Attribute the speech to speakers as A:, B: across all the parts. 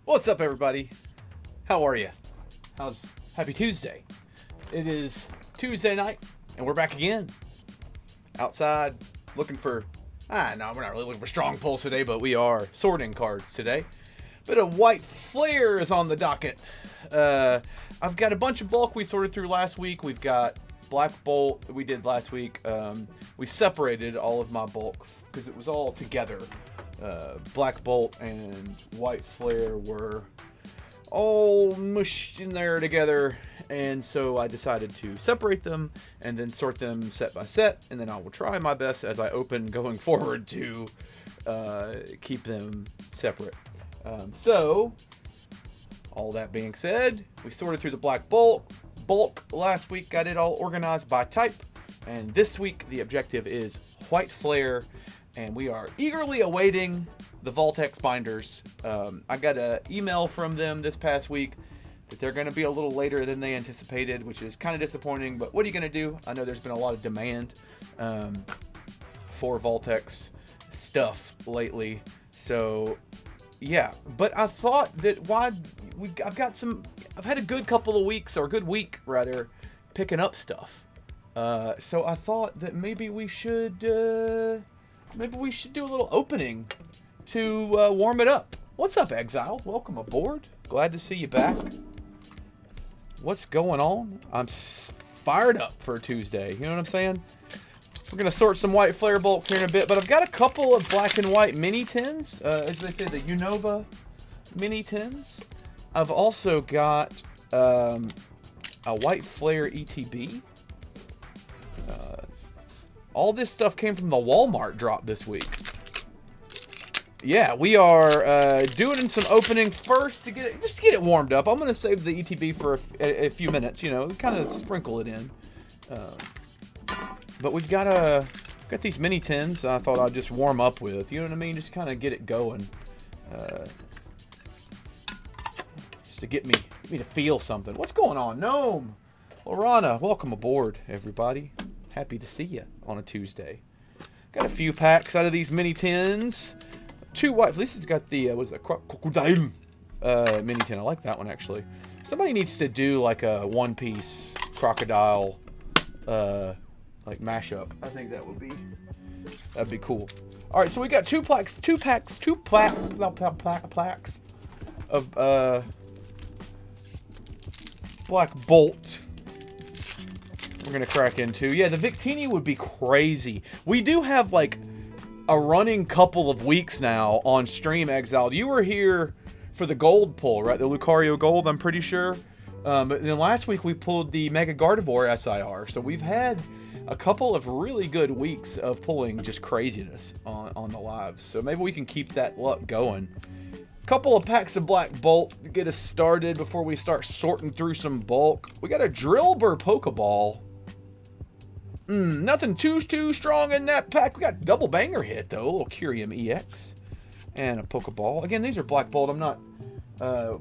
A: What's up, everybody? How are you? Happy Tuesday? It is Tuesday night, and we're back again. Outside, looking for... no, we're not really looking for strong pulls today, but we are sorting cards today. Bit of white flare is on the docket. I've got a bunch of bulk we sorted through last week. We've got Black Bolt that we did last week. We separated all of my bulk because it was all together. Black Bolt and White Flare were all mushed in there together, and so I decided to separate them and then sort them set by set, and then I will try my best as I open going forward to keep them separate. So, all that being said, we sorted through the Black bulk last week, got it all organized by type, and this week the objective is White Flare. And we are eagerly awaiting the Voltex binders. I got an email from them this past week that they're going to be a little later than they anticipated, which is kind of disappointing. But what are you going to do? I know there's been a lot of demand for Voltex stuff lately. So, yeah. But I thought that I've had a good couple of weeks, or a good week rather, picking up stuff. So I thought that maybe we should do a little opening to warm it up. What's up, Exile? Welcome aboard. Glad to see you back. What's going on? I'm fired up for a Tuesday. You know what I'm saying? We're going to sort some White Flare bulk here in a bit, but I've got a couple of black and white mini tins. As they say, the Unova mini tins. I've also got a White Flare ETB. All this stuff came from the Walmart drop this week. Yeah, we are doing some opening first to get it warmed up. I'm going to save the ETB for a few minutes, you know, kind of sprinkle it in. But we've got these mini tins I thought I'd just warm up with. You know what I mean? Just kind of get it going. Just to get me to feel something. What's going on, Gnome? Lorana, welcome aboard, everybody. Happy to see you on a Tuesday. Got a few packs out of these mini tins. Two white. This has got the crocodile mini tin. I like that one actually. Somebody needs to do like a One Piece crocodile like mashup. I think that'd be cool. All right, so we got two packs of Black Bolt. We're going to crack into. Yeah, the Victini would be crazy. We do have, like, a running couple of weeks now on stream, Exiled. You were here for the gold pull, right? The Lucario Gold, I'm pretty sure. But then last week we pulled the Mega Gardevoir SIR. So we've had a couple of really good weeks of pulling just craziness on the lives. So maybe we can keep that luck going. Couple of packs of Black Bolt to get us started before we start sorting through some bulk. We got a Drillbur Pokeball. Nothing too strong in that pack. We got double banger hit, though. A little Curium EX. And a Pokeball. Again, these are Black Bolt. I'm not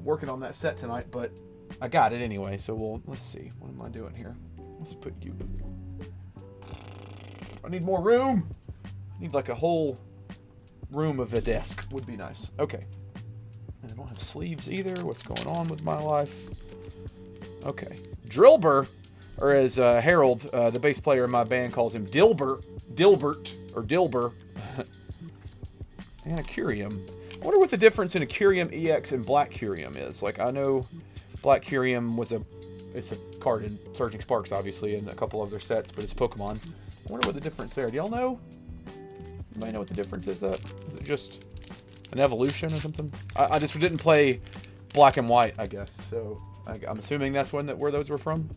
A: working on that set tonight, but I got it anyway. So let's see. What am I doing here? Let's put you... I need more room. I need like a whole room of a desk. Would be nice. Okay. And I don't have sleeves either. What's going on with my life? Okay. Drillbur. Or as Harold, the bass player in my band, calls him Dilbert, or Dilbur. And a Curium. I wonder what the difference in a Curium EX and Black Curium is. Like, I know Black Curium it's a card in Surging Sparks, obviously, and a couple other sets, but it's Pokemon. I wonder what the difference there. Do y'all know? You might know what the difference is. Is it just an evolution or something? I just didn't play Black and White, I guess. So I'm assuming that's where those were from.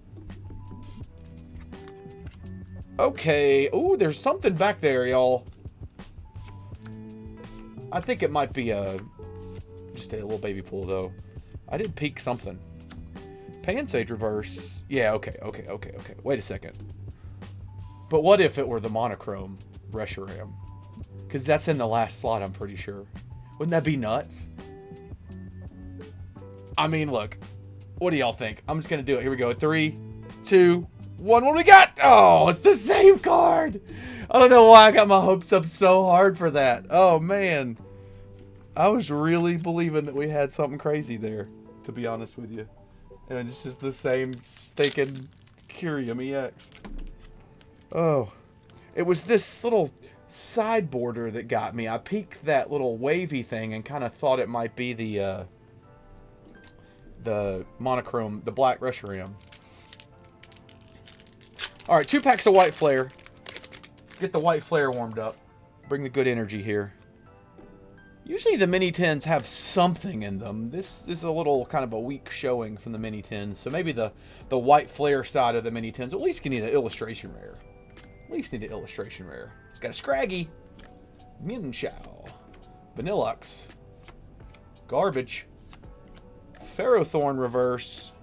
A: Okay. Ooh, there's something back there, y'all. I think it might be just a little baby pool, though. I did peek something. Pansage Reverse. Yeah, okay. Wait a second. But what if it were the monochrome Reshiram? Because that's in the last slot, I'm pretty sure. Wouldn't that be nuts? I mean, look. What do y'all think? I'm just going to do it. Here we go. 3, 2, 1. What do we got? Oh, it's the same card. I don't know why I got my hopes up so hard for that. Oh, man. I was really believing that we had something crazy there, to be honest with you. And it's just the same stinking Curium EX. Oh. It was this little side border that got me. I peeked that little wavy thing and kind of thought it might be the monochrome, the black Reshiram. Alright, 2 packs of White Flare. Get the White Flare warmed up. Bring the good energy here. Usually the mini tins have something in them. This is a little kind of a weak showing from the mini tins. So maybe the White Flare side of the mini tins at least can need an illustration rare. At least need an illustration rare. It's got a Scraggy. Minchow. Vanillux. Garbage. Ferrothorn reverse.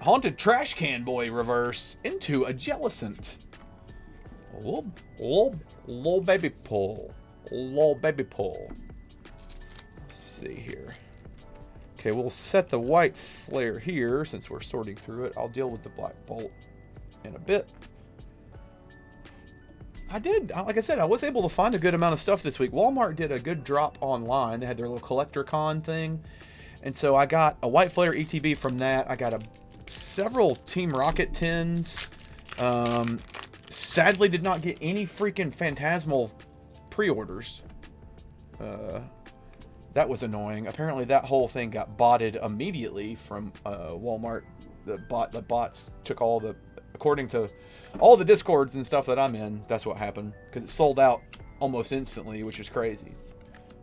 A: Haunted Trash Can Boy reverse into a Jellicent. Little baby pull. Little baby pull. Let's see here. Okay, we'll set the White Flare here since we're sorting through it. I'll deal with the Black Bolt in a bit. Like I said, I was able to find a good amount of stuff this week. Walmart did a good drop online. They had their little collector con thing. And so I got a White Flare ETB from that. I got several Team Rocket tins. Sadly did not get any freaking Phantasmal pre-orders. That was annoying. Apparently that whole thing got botted immediately from Walmart. The bots took all the, according to all the discords and stuff that I'm in, that's what happened. Because it sold out almost instantly, which is crazy.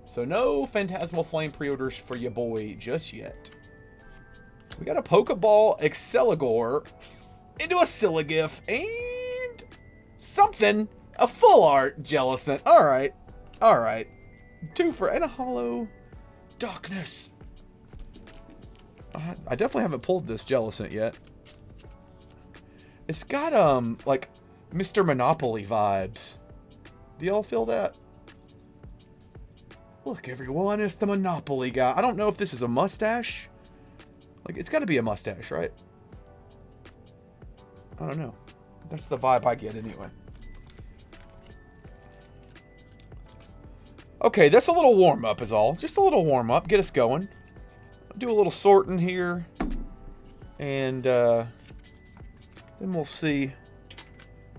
A: So no Phantasmal Flame pre-orders for your boy just yet. We got a Pokeball Exceligor into a Silagif and something, a full art Jellicent. Alright. Alright. 2 for and a Hollow Darkness. I definitely haven't pulled this Jellicent yet. It's got, like, Mr. Monopoly vibes. Do y'all feel that? Look, everyone, it's the Monopoly guy. I don't know if this is a mustache. Like, it's got to be a mustache, right? I don't know. That's the vibe I get anyway. Okay, that's a little warm-up is all. Just a little warm-up. Get us going. Do a little sorting here. And, then we'll see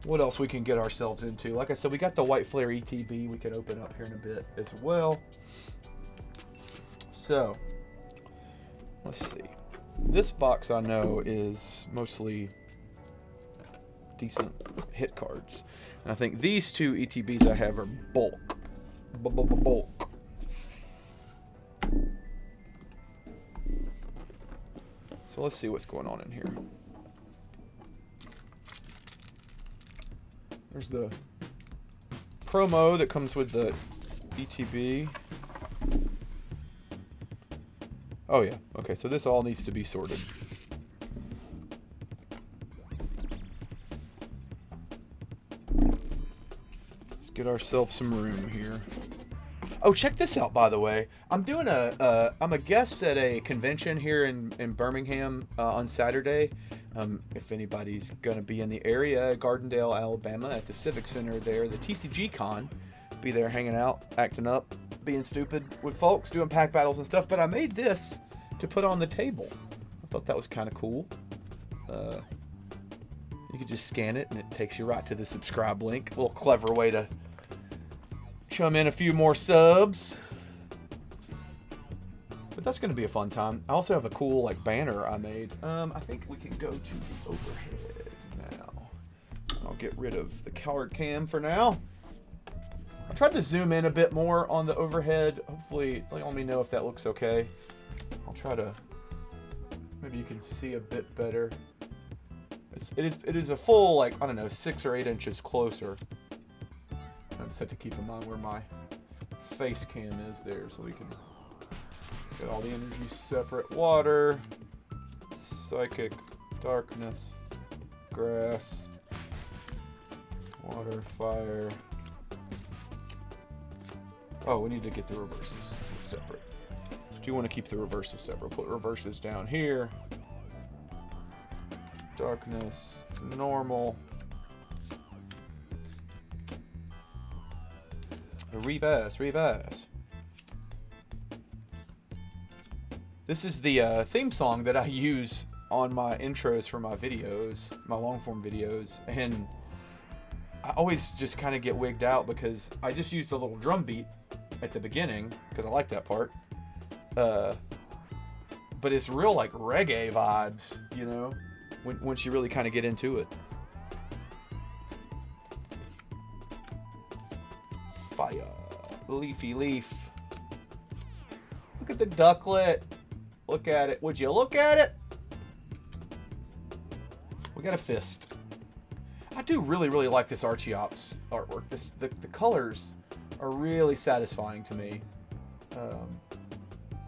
A: what else we can get ourselves into. Like I said, we got the White Flare ETB we can open up here in a bit as well. So, let's see. This box I know is mostly decent hit cards. And I think these 2 ETBs I have are bulk. Bulk. So let's see what's going on in here. There's the promo that comes with the ETB. Oh yeah, okay, so this all needs to be sorted. Let's get ourselves some room here. Oh, check this out, by the way. I'm doing I'm a guest at a convention here in Birmingham on Saturday. If anybody's going to be in the area, Gardendale, Alabama, at the Civic Center there, the TCG Con. Be there hanging out, acting up, being stupid with folks, doing pack battles and stuff. But I made this to put on the table. I thought that was kind of cool. You could just scan it and it takes you right to the subscribe link. A little clever way to chum in a few more subs. But that's going to be a fun time. I also have a cool like banner I made. I think we can go to the overhead now. I'll get rid of the coward cam for now. I tried to zoom in a bit more on the overhead. Hopefully, let me know if that looks okay. I'll try to. Maybe you can see a bit better. It is a full, like, I don't know, 6 or 8 inches closer. I just have to keep in mind where my face cam is there so we can get all the energy separate. Water, psychic, darkness, grass, water, fire. Oh, we need to get the reverses separate. Do you want to keep the reverses separate? Put reverses down here. Darkness, normal. Revise. This is the theme song that I use on my intros for my videos, my long form videos, and I always just kind of get wigged out because I just used a little drum beat at the beginning because I like that part. But it's real like reggae vibes, you know, once you really kind of get into it. Fire, leafy leaf. Look at the ducklet. Look at it. Would you look at it? We got a fist. I do really like this Archeops artwork. The colors are really satisfying to me.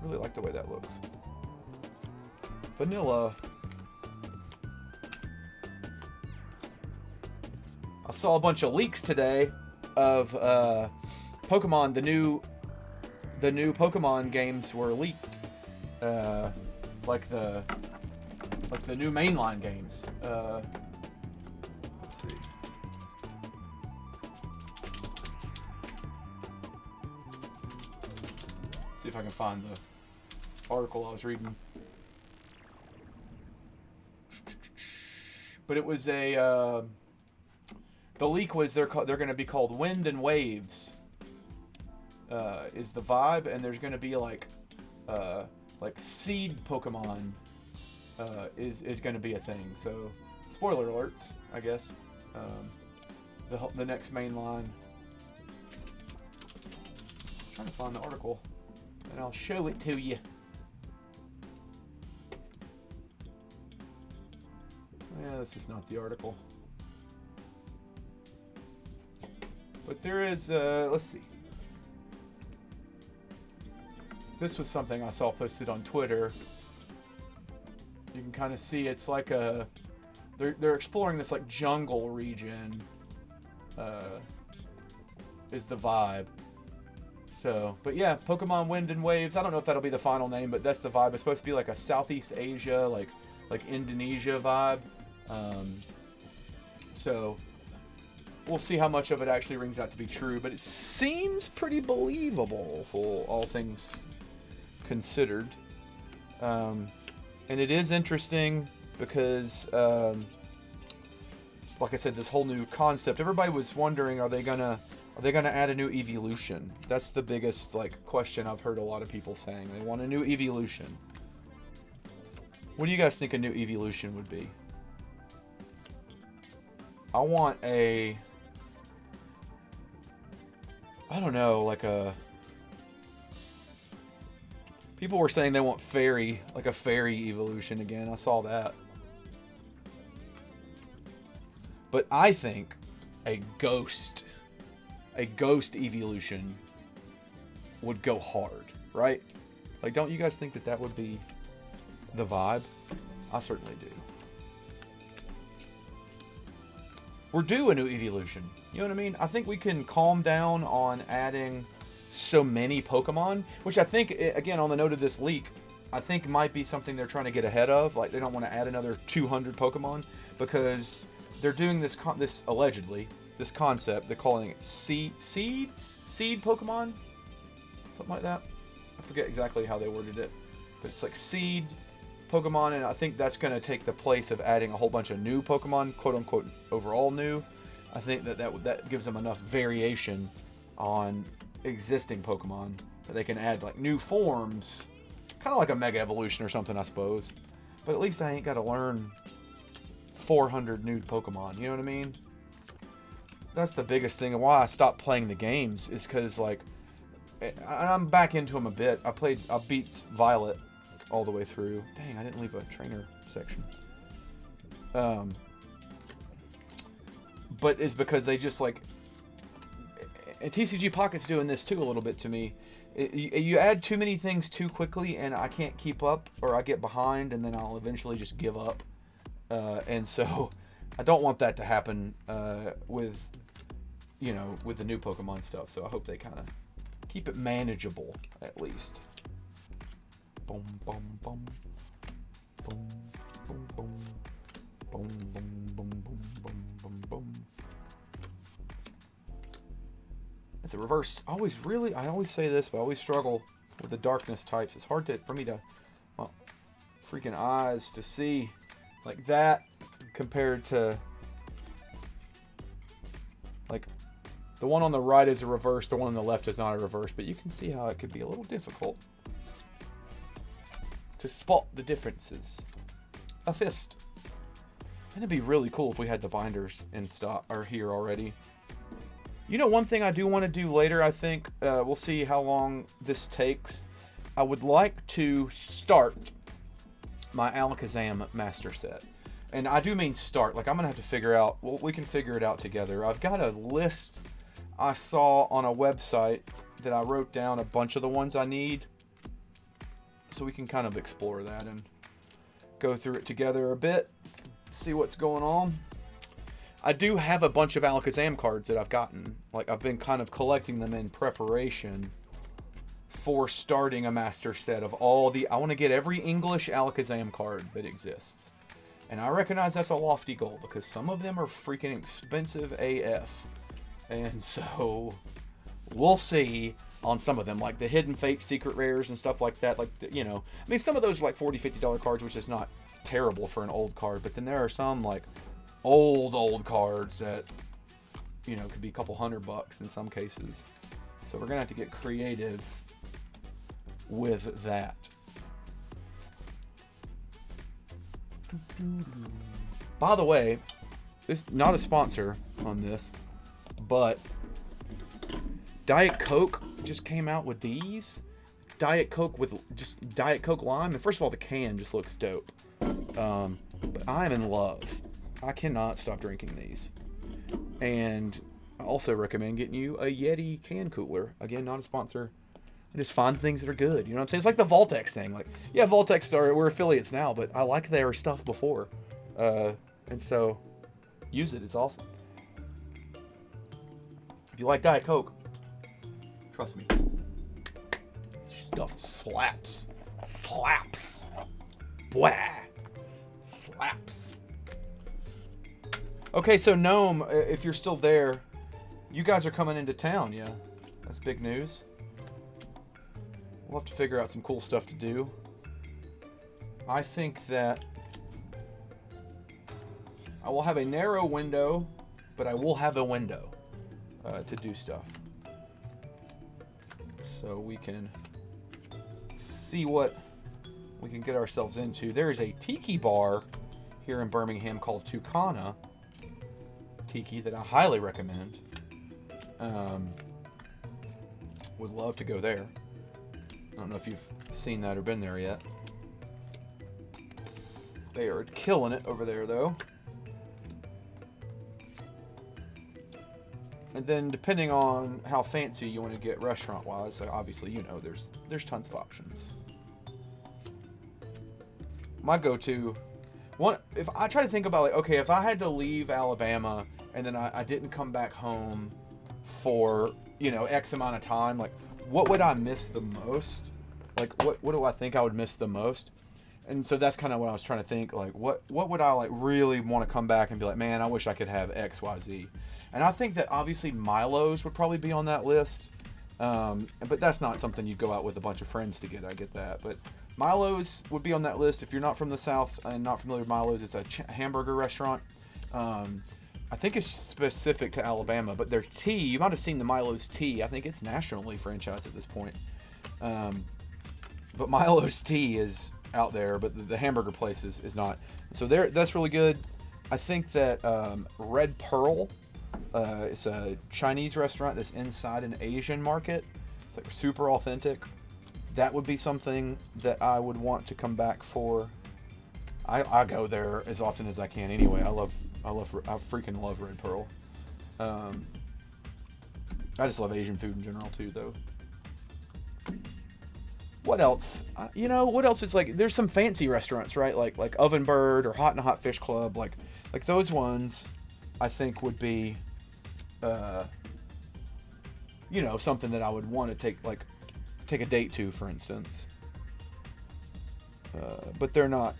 A: Really like the way that looks. Vanilla. I saw a bunch of leaks today of Pokemon. The new Pokemon games were leaked. Like the new mainline games. Let's see. See if I can find the article I was reading. But it was a the leak was they're going to be called Wind and Waves. Is the vibe, and there's going to be like seed Pokemon is going to be a thing. So spoiler alerts, I guess. The next main line. I'm trying to find the article, and I'll show it to you. Yeah, this is not the article. But there is, let's see. This was something I saw posted on Twitter. You can kind of see it's like a, they're exploring this like jungle region, is the vibe. So, but yeah, Pokemon Wind and Waves. I don't know if that'll be the final name, but that's the vibe. It's supposed to be like a Southeast Asia, like Indonesia vibe. So we'll see how much of it actually rings out to be true, but it seems pretty believable for all things considered. And it is interesting because, like I said, this whole new concept. Everybody was wondering, are they gonna add a new evolution? That's the biggest like question I've heard a lot of people saying. They want a new evolution. What do you guys think a new evolution would be? I want a, I don't know, like a, people were saying they want fairy, like a fairy evolution again. I saw that. But I think a ghost evolution would go hard, right? Like, don't you guys think that that would be the vibe? I certainly do. We're due a new evolution. You know what I mean? I think we can calm down on adding so many Pokemon, which I think, again, on the note of this leak, I think might be something they're trying to get ahead of. Like, they don't want to add another 200 Pokemon because they're doing this allegedly, this concept. They're calling it seed Pokemon, something like that. I forget exactly how they worded it, but it's like seed Pokemon, and I think that's going to take the place of adding a whole bunch of new Pokemon, quote unquote, overall new. I think that gives them enough variation on existing Pokemon that they can add like new forms, kind of like a Mega Evolution or something, I suppose. But at least I ain't got to learn 400 new Pokemon. You know what I mean? That's the biggest thing, and why I stopped playing the games is because like I'm back into them a bit. I beat Violet all the way through. Dang, I didn't leave a trainer section. But it's because they just like, and TCG Pocket's doing this too a little bit to me. You add too many things too quickly, and I can't keep up, or I get behind, and then I'll eventually just give up. And so I don't want that to happen with the new Pokemon stuff. So I hope they kind of keep it manageable at least. Boom, boom, boom, boom, boom, boom, boom, boom, boom, boom, boom, boom, boom. It's a reverse. I always say this, but I always struggle with the darkness types. It's hard for me to freaking eyes to see like that compared to like the one on the right is a reverse, the one on the left is not a reverse, but you can see how it could be a little difficult to spot the differences. A fist. And it'd be really cool if we had the binders in stock or here already. You know, one thing I do want to do later, I think, we'll see how long this takes. I would like to start my Alakazam master set. And I do mean start. Like, I'm going to have to figure out, well, we can figure it out together. I've got a list I saw on a website that I wrote down a bunch of the ones I need. So we can kind of explore that and go through it together a bit. See what's going on. I do have a bunch of Alakazam cards that I've gotten. Like, I've been kind of collecting them in preparation for starting a master set of all the... I want to get every English Alakazam card that exists. And I recognize that's a lofty goal because some of them are freaking expensive AF. And so, we'll see on some of them. Like the Hidden Fate secret rares and stuff like that. Like, you know... I mean, some of those are like $40, $50 cards, which is not terrible for an old card. But then there are some, like... old cards that, you know, could be a couple $100 in some cases. So we're gonna have to get creative with that. By the way, this is not a sponsor on this, but Diet Coke just came out with these. Diet Coke with just Diet Coke lime. And first of all, the can just looks dope. But I'm in love. I cannot stop drinking these. And I also recommend getting you a Yeti can cooler. Again, not a sponsor. I just find things that are good. You know what I'm saying? It's like the Voltex thing. Like, yeah, Voltex we're affiliates now, but I liked their stuff before. And so, use it. It's awesome. If you like Diet Coke, trust me. Stuff slaps. Slaps. Bwah. Slaps. Okay, so Gnome, if you're still there, you guys are coming into town, yeah? That's big news. We'll have to figure out some cool stuff to do. I think that I will have a narrow window, but I will have a window to do stuff. So we can see what we can get ourselves into. There is a tiki bar here in Birmingham called Tucana. Tiki that I highly recommend. Would love to go there. I don't know if you've seen that or been there yet. They are killing it over there, though. And then, depending on how fancy you want to get restaurant-wise, so obviously, you know, there's tons of options. My go-to one, if I try to think about, like, okay, if I had to leave Alabama and then I didn't come back home for, you know, X amount of time, like, what would I miss the most? Like, what do I think I would miss the most? And so that's kind of what I was trying to think, like, what would I, like, really want to come back and be like, man, I wish I could have X, Y, Z. And I think that, obviously, Milo's would probably be on that list. But that's not something you'd go out with a bunch of friends to get, I get that. But Milo's would be on that list. If you're not from the South and not familiar with Milo's, it's a hamburger restaurant. I think it's specific to Alabama, but their tea, you might have seen the Milo's tea. I think it's nationally franchised at this point. But Milo's tea is out there, but the hamburger place is not. So that's really good. I think that Red Pearl, it's a Chinese restaurant that's inside an Asian market. It's like super authentic. That would be something that I would want to come back for. I go there as often as I can anyway. I freaking love Red Pearl. I just love Asian food in general too, though. What else? You know, what else is like? There's some fancy restaurants, right? Like Oven Bird or Hot and Hot Fish Club. Like those ones, I think would be, you know, something that I would want to take a date to, for instance. But they're not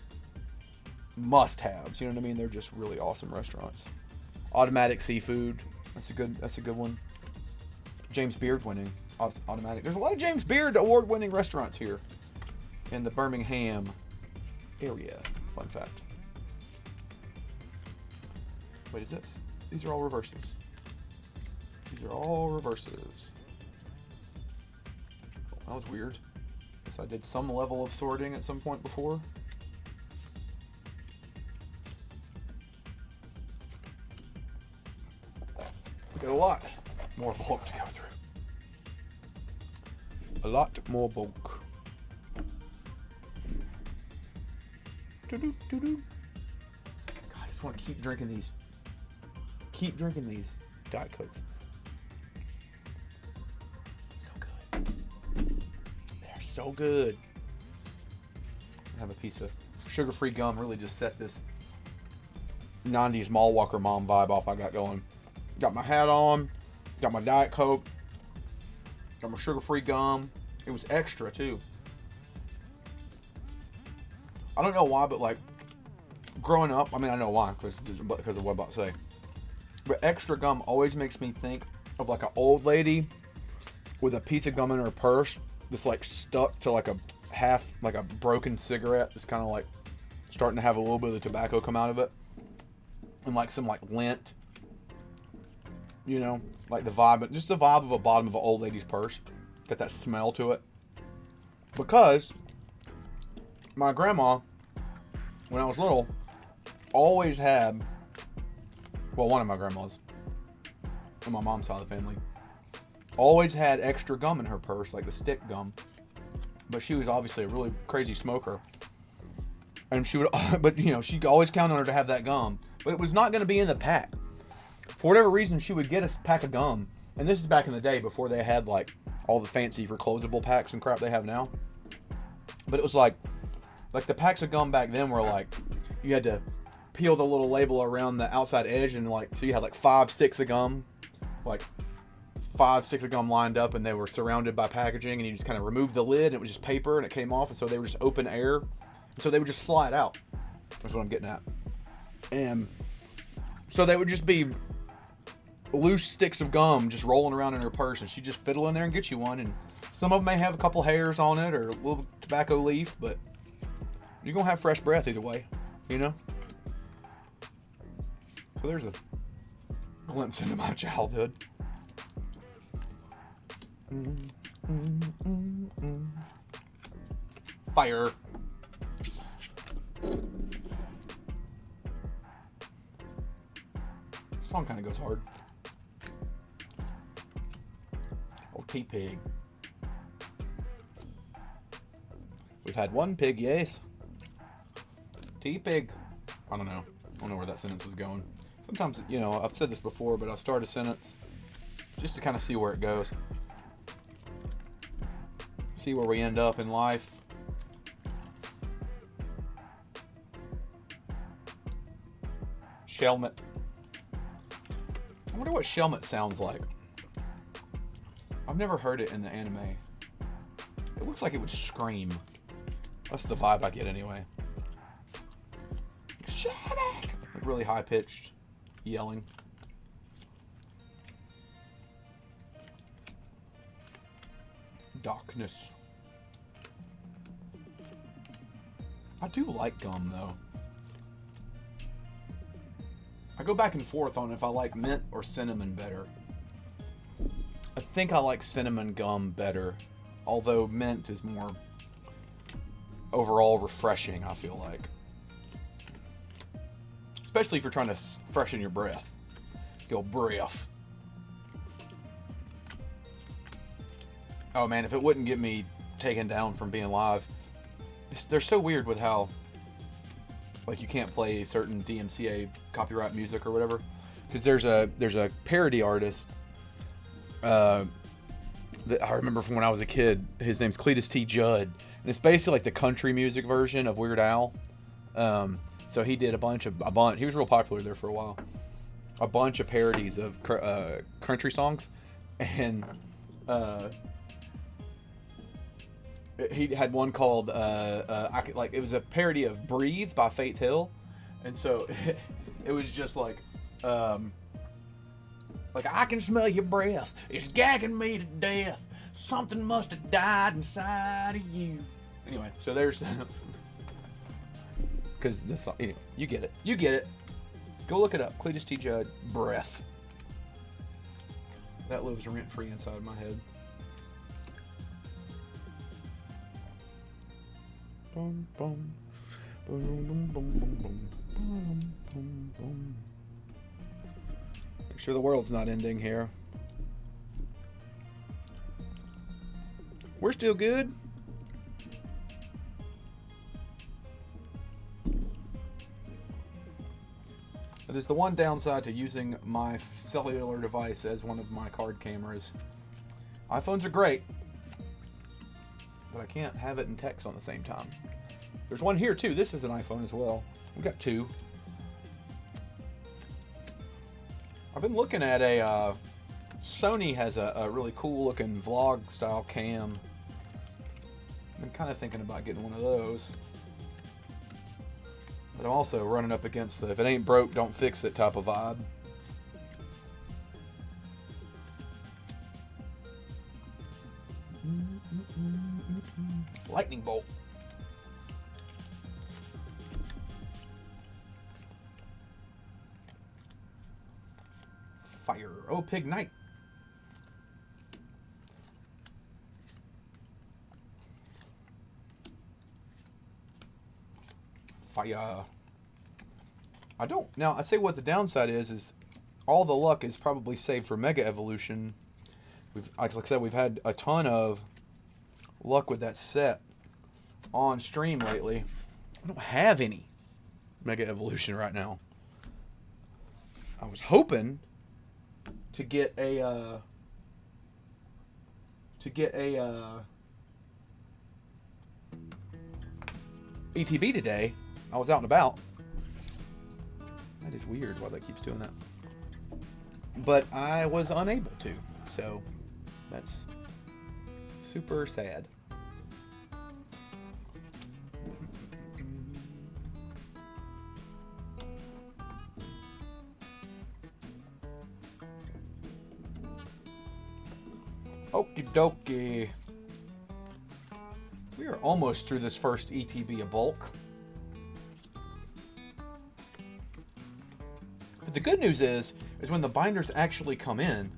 A: must-haves. You know what I mean? They're just really awesome restaurants. Automatic Seafood. That's a good one. James Beard winning. Automatic. There's a lot of James Beard award-winning restaurants here in the Birmingham area. Fun fact. Wait, is this? These are all reverses. These are all reverses. That was weird. Guess I did some level of sorting at some point before. We got a lot more bulk to go through. A lot more bulk. God, I just want to keep drinking these. Keep drinking these Diet Cokes. So good. They're so good. I have a piece of sugar-free gum. Really just set this 90s mall walker mom vibe off I got going. Got my hat on. Got my Diet Coke. Got my sugar-free gum. It was extra, too. I don't know why, but like, growing up, I mean, I know why, because of what I'm about to say. But extra gum always makes me think of like an old lady with a piece of gum in her purse that's like stuck to like a half, like a broken cigarette that's kind of like starting to have a little bit of the tobacco come out of it. And like some like lint, you know, like the vibe, but just the vibe of a bottom of an old lady's purse. Got that smell to it. Because my grandma, when I was little, always had, well, one of my grandmas on my mom's side of the family, always had extra gum in her purse, like the stick gum. But she was obviously a really crazy smoker. And she would, but you know, she always counted on her to have that gum. But it was not going to be in the pack. For whatever reason, she would get a pack of gum. And this is back in the day before they had like all the fancy reclosable packs and crap they have now. But it was like the packs of gum back then were like, you had to peel the little label around the outside edge, and like, so you had like 5 sticks of gum, like 5 sticks of gum lined up, and they were surrounded by packaging, and you just kind of removed the lid, and it was just paper, and it came off, and so they were just open air, and so they would just slide out. That's what I'm getting at. And so they would just be loose sticks of gum just rolling around in her purse, and she'd just fiddle in there and get you one. And some of them may have a couple hairs on it or a little tobacco leaf, but you're gonna have fresh breath either way, you know. So there's a glimpse into my childhood. Fire. Song kind of goes hard. Oh, T-Pig. We've had one pig, yes. T-Pig. I don't know where that sentence was going. Sometimes, you know, I've said this before, but I'll start a sentence just to kind of see where it goes. See where we end up in life. Shelmet. I wonder what Shelmet sounds like. I've never heard it in the anime. It looks like it would scream. That's the vibe I get anyway. Shelmet! Like really high-pitched yelling. Darkness. I do like gum though. I go back and forth on if I like mint or cinnamon better. I think I like cinnamon gum better, although mint is more overall refreshing, I feel like. Especially if you're trying to freshen your breath. Your breath. Oh man, if it wouldn't get me taken down from being live. They're so weird with how, like, you can't play certain DMCA copyright music or whatever. Because there's a parody artist that I remember from when I was a kid. His name's Cletus T. Judd. And it's basically like the country music version of Weird Al. So he did a bunch. He was real popular there for a while. A bunch of parodies of country songs. And he had one called it was a parody of "Breathe" by Faith Hill, and so it was just like I can smell your breath, it's gagging me to death. Something must have died inside of you. Anyway, so there's because this, you get it. You get it. Go look it up. Cletus T. Judd, breath. That lives rent-free inside my head. Boom, boom. Boom, boom, boom, boom, boom. Boom, boom, boom. Make sure the world's not ending here. We're still good. That is the one downside to using my cellular device as one of my card cameras. iPhones are great, but I can't have it in text on the same time. There's one here too. This is an iPhone as well. We've got two. I've been looking at a Sony has a really cool looking vlog style cam. I've been kind of thinking about getting one of those. But I'm also running up against the if it ain't broke, don't fix it type of vibe. Lightning bolt. Fire. Oh, Pig Knight. Fire. I don't. Now, I'd say what the downside is all the luck is probably saved for Mega Evolution. Like I said, we've had a ton of luck with that set on stream lately. I don't have any Mega Evolution right now. I was hoping to get a ETB today. I was out and about. That is weird why that keeps doing that. But I was unable to. So that's super sad. Okie dokie. We are almost through this first ETB of bulk. But the good news is when the binders actually come in,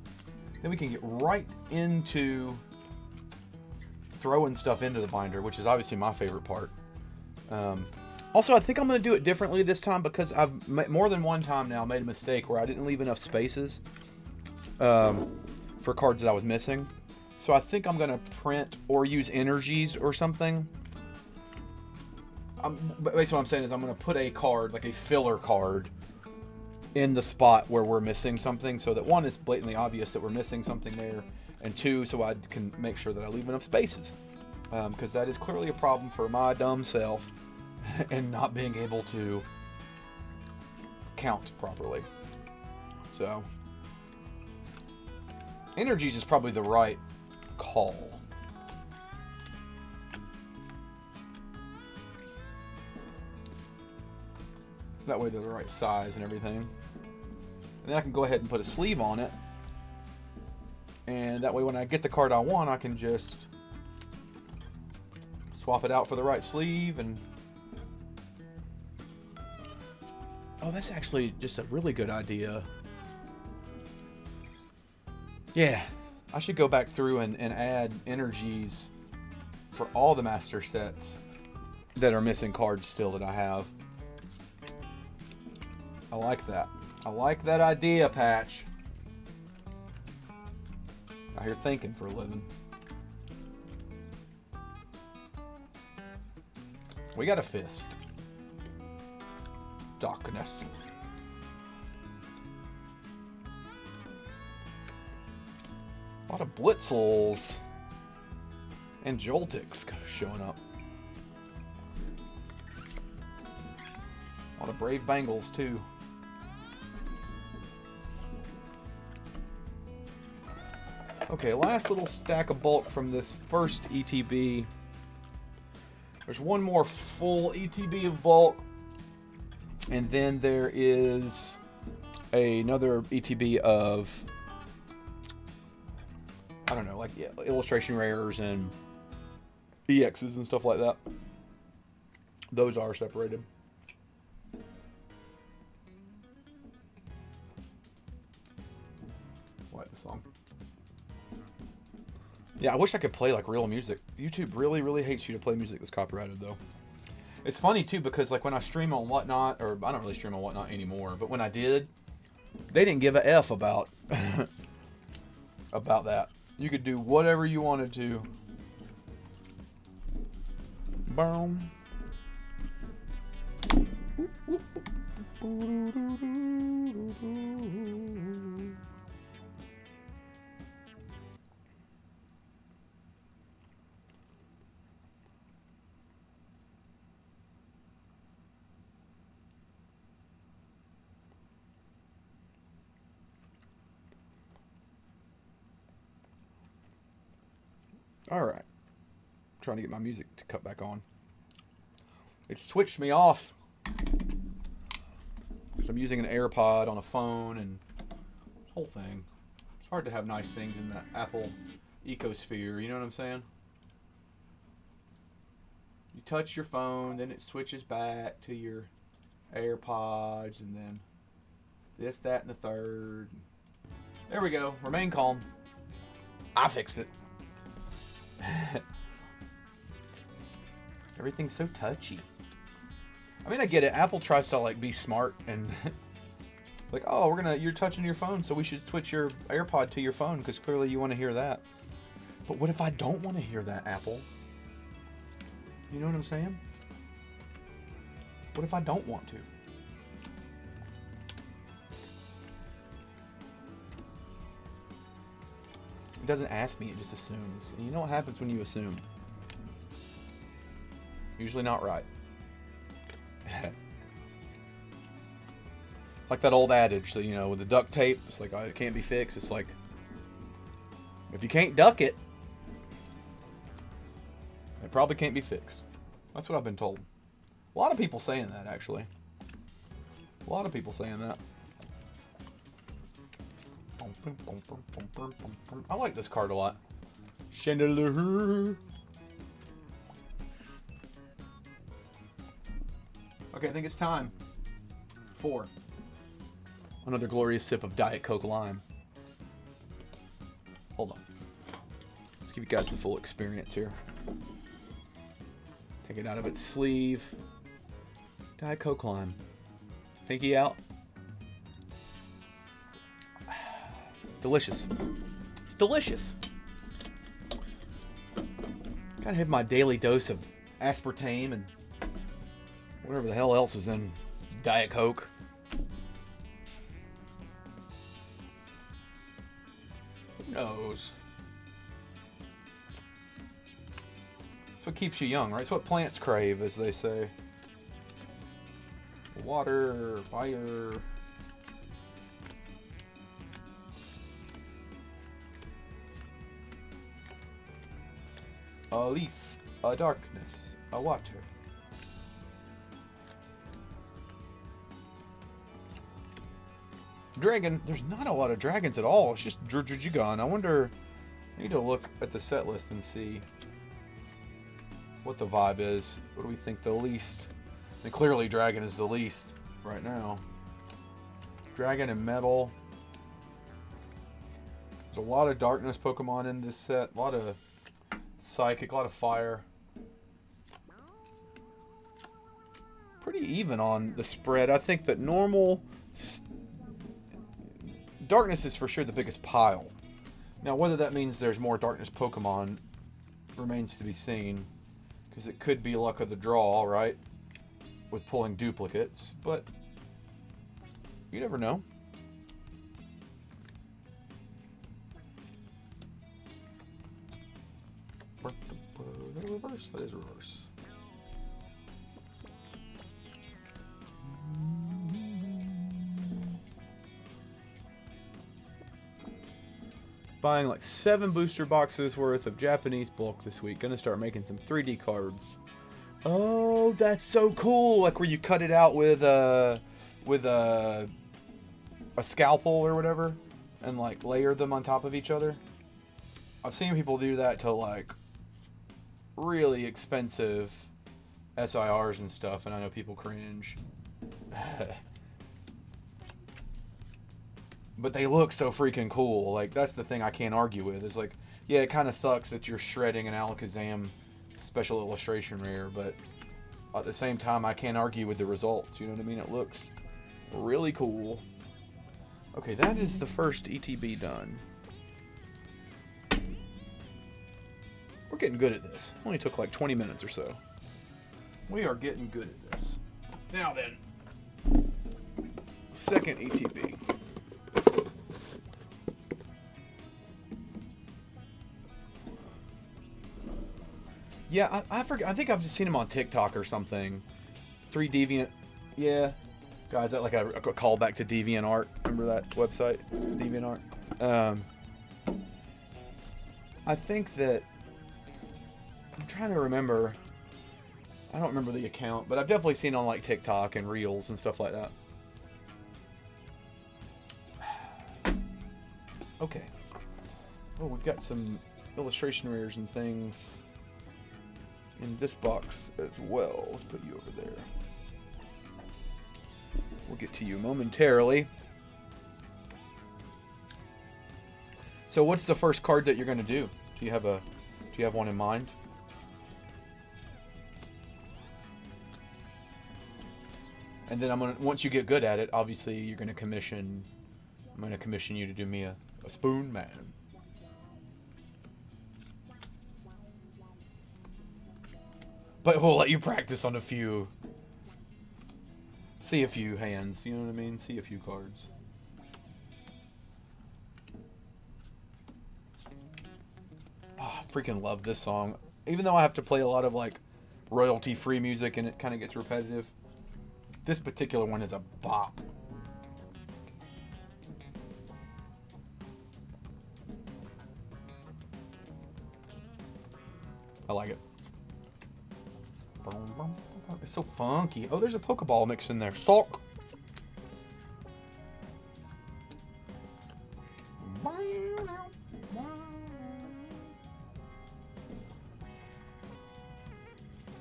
A: then we can get right into throwing stuff into the binder, which is obviously my favorite part. Also, I think I'm going to do it differently this time because I've more than one time now made a mistake where I didn't leave enough spaces for cards that I was missing. So I think I'm going to print or use energies or something. Basically what I'm saying is I'm going to put a card, like a filler card, in the spot where we're missing something, so that one, it's blatantly obvious that we're missing something there, and two, so I can make sure that I leave enough spaces, because that is clearly a problem for my dumb self and not being able to count properly. So energies is probably the right call. That way they're the right size and everything. And then I can go ahead and put a sleeve on it. And that way when I get the card I want, I can just swap it out for the right sleeve. And oh, that's actually just a really good idea. Yeah, I should go back through and add energies for all the master sets that are missing cards still that I have. I like that. I like that idea, Patch. Out here thinking for a living. We got a fist. Darkness. A lot of Blitzels and Joltics showing up. A lot of Brave Bengals too. Okay, last little stack of bulk from this first ETB. There's one more full ETB of bulk. And then there is another ETB of, I don't know, like illustration rares and EXs and stuff like that. Those are separated. like the song. Yeah, I wish I could play like real music. YouTube really, really hates you to play music that's copyrighted though. It's funny too because like when I stream on Whatnot, or I don't really stream on Whatnot anymore, but when I did, they didn't give a F about about that. You could do whatever you wanted to. Boom. All right. Trying to get my music to cut back on. It switched me off. So I'm using an AirPod on a phone and this whole thing. It's hard to have nice things in the Apple ecosphere, you know what I'm saying? You touch your phone, then it switches back to your AirPods, and then this, that, and the third. There we go. Remain calm. I fixed it. Everything's so touchy. I mean, I get it. Apple tries to like be smart and like, oh, you're touching your phone, so we should switch your AirPod to your phone because clearly you want to hear that. But what if I don't want to hear that, Apple? You know what I'm saying? What if I don't want to? It doesn't ask me, it just assumes. And you know what happens when you assume? Usually not right. Like that old adage that, you know, with the duct tape, it's like, oh, it can't be fixed. It's like, if you can't duck it, it probably can't be fixed. That's what I've been told. A lot of people saying that, actually. A lot of people saying that. I like this card a lot. Chandelier. Okay, I think it's time for another glorious sip of Diet Coke Lime. Hold on. Let's give you guys the full experience here. Take it out of its sleeve. Diet Coke Lime. Pinky out. Delicious. It's delicious. Gotta have my daily dose of aspartame and whatever the hell else is in Diet Coke. Who knows? It's what keeps you young, right? It's what plants crave, as they say. Water, fire. A leaf, a darkness, a water. Dragon, there's not a lot of dragons at all. It's just Drudrujigon. I wonder, I need to look at the set list and see what the vibe is. What do we think the least? I mean, clearly dragon is the least right now. Dragon and metal. There's a lot of darkness Pokemon in this set. A lot of psychic, a lot of fire. Pretty even on the spread. I think that normal... Darkness is for sure the biggest pile. Now, whether that means there's more darkness Pokemon remains to be seen. Because it could be luck of the draw, right? With pulling duplicates. But you never know. Reverse? That is reverse. Buying like 7 booster boxes worth of Japanese bulk this week. Gonna start making some 3D cards. Oh, that's so cool! Like where you cut it out with a scalpel or whatever, and like layer them on top of each other. I've seen people do that to like really expensive SIRs and stuff, and I know people cringe. but they look so freaking cool. Like, that's the thing I can't argue with. It's like, yeah, it kind of sucks that you're shredding an Alakazam special illustration rare, but at the same time, I can't argue with the results. You know what I mean? It looks really cool. Okay, that is the first ETB done. We're getting good at this. Only took like 20 minutes or so. We are getting good at this. Now then, second ETB. Yeah, I forget. I think I've just seen him on TikTok or something. 3 Deviant. Yeah. Guys, that like a callback to DeviantArt. Remember that website? DeviantArt. I think that... I'm trying to remember. I don't remember the account, but I've definitely seen it on like TikTok and Reels and stuff like that. Okay. Oh, we've got some illustration rares and things in this box as well. Let's put you over there. We'll get to you momentarily. So what's the first card that you're going to do? Do you have one in mind? And then once you get good at it, obviously I'm going to commission you to do me a spoon man. But we'll let you practice on a few. See a few hands, you know what I mean? See a few cards. Oh, I freaking love this song. Even though I have to play a lot of like royalty-free music and it kind of gets repetitive, this particular one is a bop. I like it. It's so funky. Oh, there's a Pokeball mixed in there. Sulk.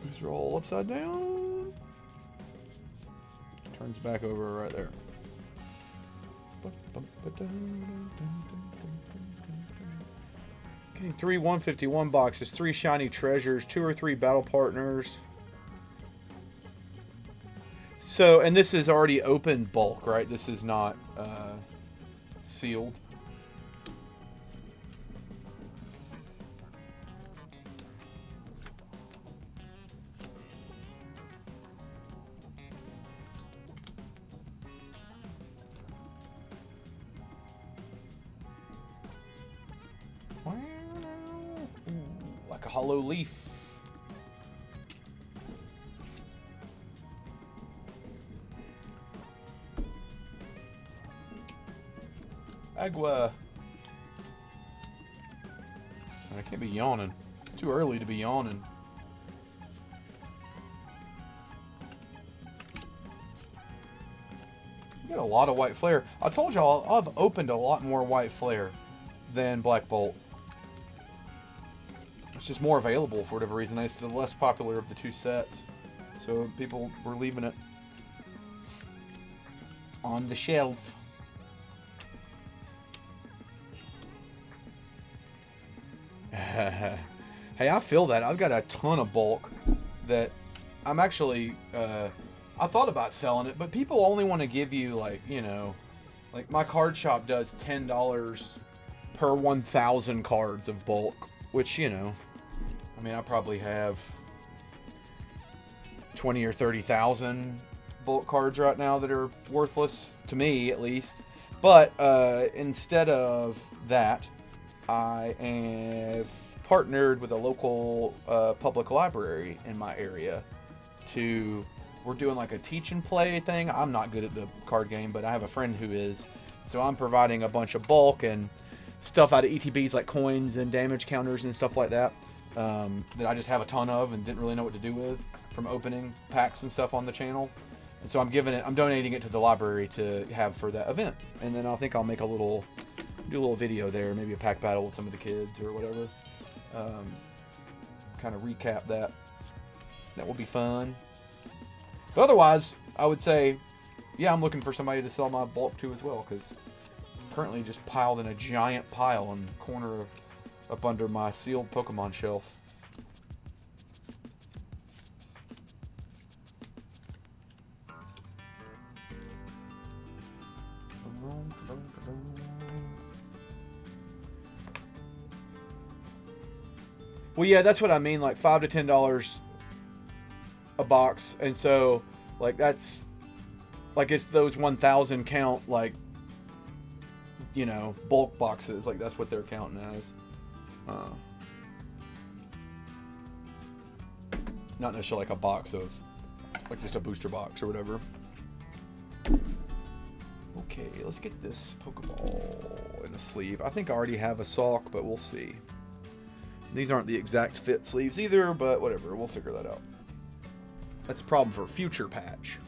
A: These are all upside down. Turns back over right there. Okay, 3 151 boxes, 3 shiny treasures, 2 or 3 battle partners. So, and this is already open bulk, right? This is not sealed. Like a hollow leaf. Agua. I can't be yawning. It's too early to be yawning. You got a lot of white flare. I told y'all I've opened a lot more white flare than Black Bolt. It's just more available for whatever reason. It's the less popular of the 2 sets. So people were leaving it on the shelf. Hey, I feel that. I've got a ton of bulk that I'm actually, I thought about selling it, but people only want to give you, like, you know, like my card shop does $10 per 1,000 cards of bulk, which, you know, I mean, I probably have 20 or 30,000 bulk cards right now that are worthless, to me at least. But instead of that, I have partnered with a local public library in my area we're doing like a teach and play thing. I'm not good at the card game, but I have a friend who is. So I'm providing a bunch of bulk and stuff out of ETBs like coins and damage counters and stuff like that that I just have a ton of and didn't really know what to do with from opening packs and stuff on the channel. And so I'm donating it to the library to have for that event. And then I think I'll make do a little video there, maybe a pack battle with some of the kids or whatever. Kind of recap that. That will be fun. But otherwise, I would say, yeah, I'm looking for somebody to sell my bulk to as well, because currently just piled in a giant pile in the corner of up under my sealed Pokemon shelf. Well, yeah, that's what I mean. Like $5 to $10 a box, and so like that's like it's those 1,000 count like bulk boxes. Like that's what they're counting as. Not necessarily like a box of like just a booster box or whatever. Okay, let's get this Pokeball in the sleeve. I think I already have a sock, but we'll see. These aren't the exact fit sleeves either, but whatever. We'll figure that out. That's a problem for a future patch.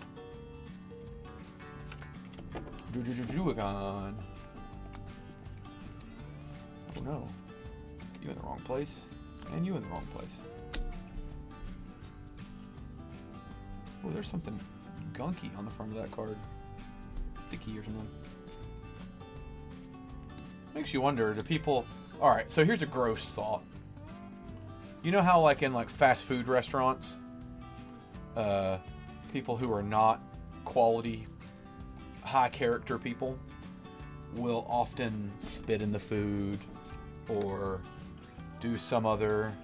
A: Juigan. Oh no. You in the wrong place. And you in the wrong place. Oh, there's something gunky on the front of that card. Sticky or something. Makes you wonder, do people... Alright, so here's a gross thought. You know how like in like fast food restaurants, people who are not quality, high character people will often spit in the food or do some other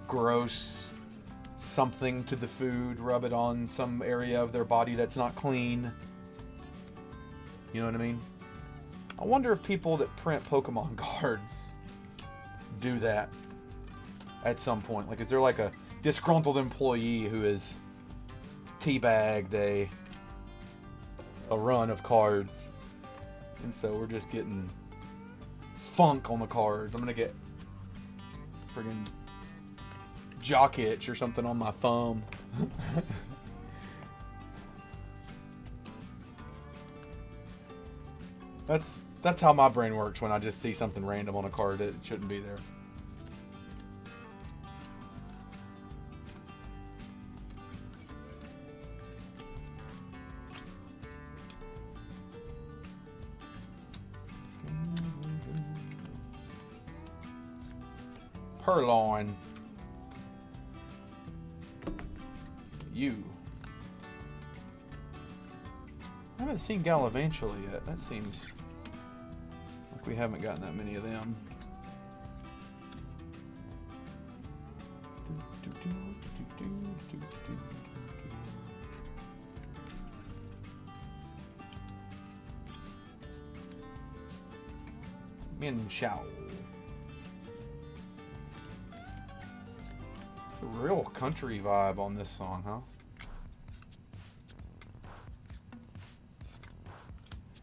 A: gross something to the food, rub it on some area of their body that's not clean. You know what I mean? I wonder if people that print Pokemon cards do that at some point. Like, is there like a disgruntled employee who has teabagged a run of cards, and so we're just getting funk on the cards? I'm gonna get friggin' jock itch or something on my thumb. That's how my brain works when I just see something random on a card that shouldn't be there. Purloin. You. I haven't seen Galvantula yet. That seems like we haven't gotten that many of them. Minshao. It's a real country vibe on this song, huh?